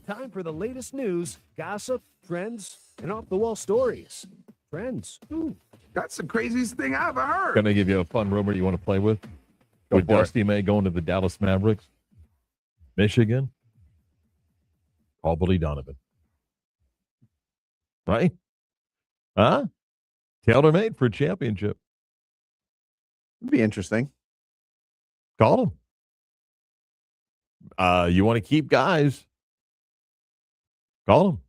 Time for the latest news, gossip, trends, and off-the-wall stories. Trends. Ooh. That's the craziest thing I ever heard. Gonna give you a fun rumor you want to play with? Go With for it. Dusty May going to the Dallas Mavericks, Michigan. Call Billy Donovan. Right? Huh? Tailor-made for a championship. It'd be interesting. Call him. You want to keep guys? Call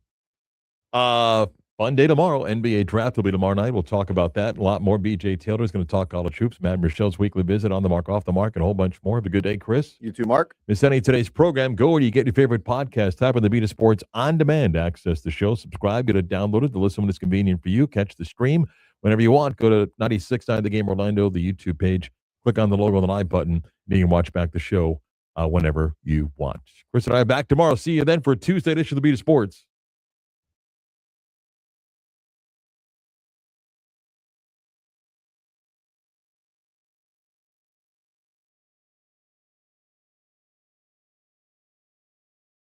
him. Fun day tomorrow. NBA draft will be tomorrow night. We'll talk about that. A lot more. BJ Taylor is going to talk college hoops. Matt Michelle's weekly visit on the mark, off the mark, and a whole bunch more. Have a good day, Chris. You too, Mark. Miss any of today's program, go where you get your favorite podcast. Type on the Beat of Sports on demand. Access the show. Subscribe. Get it downloaded to listen when it's convenient for you. Catch the stream whenever you want. Go to 96.9 The Game Orlando, the YouTube page. Click on the logo on the live button. And you can watch back the show whenever you want. Chris and I are back tomorrow. See you then for a Tuesday edition of the Beat of Sports.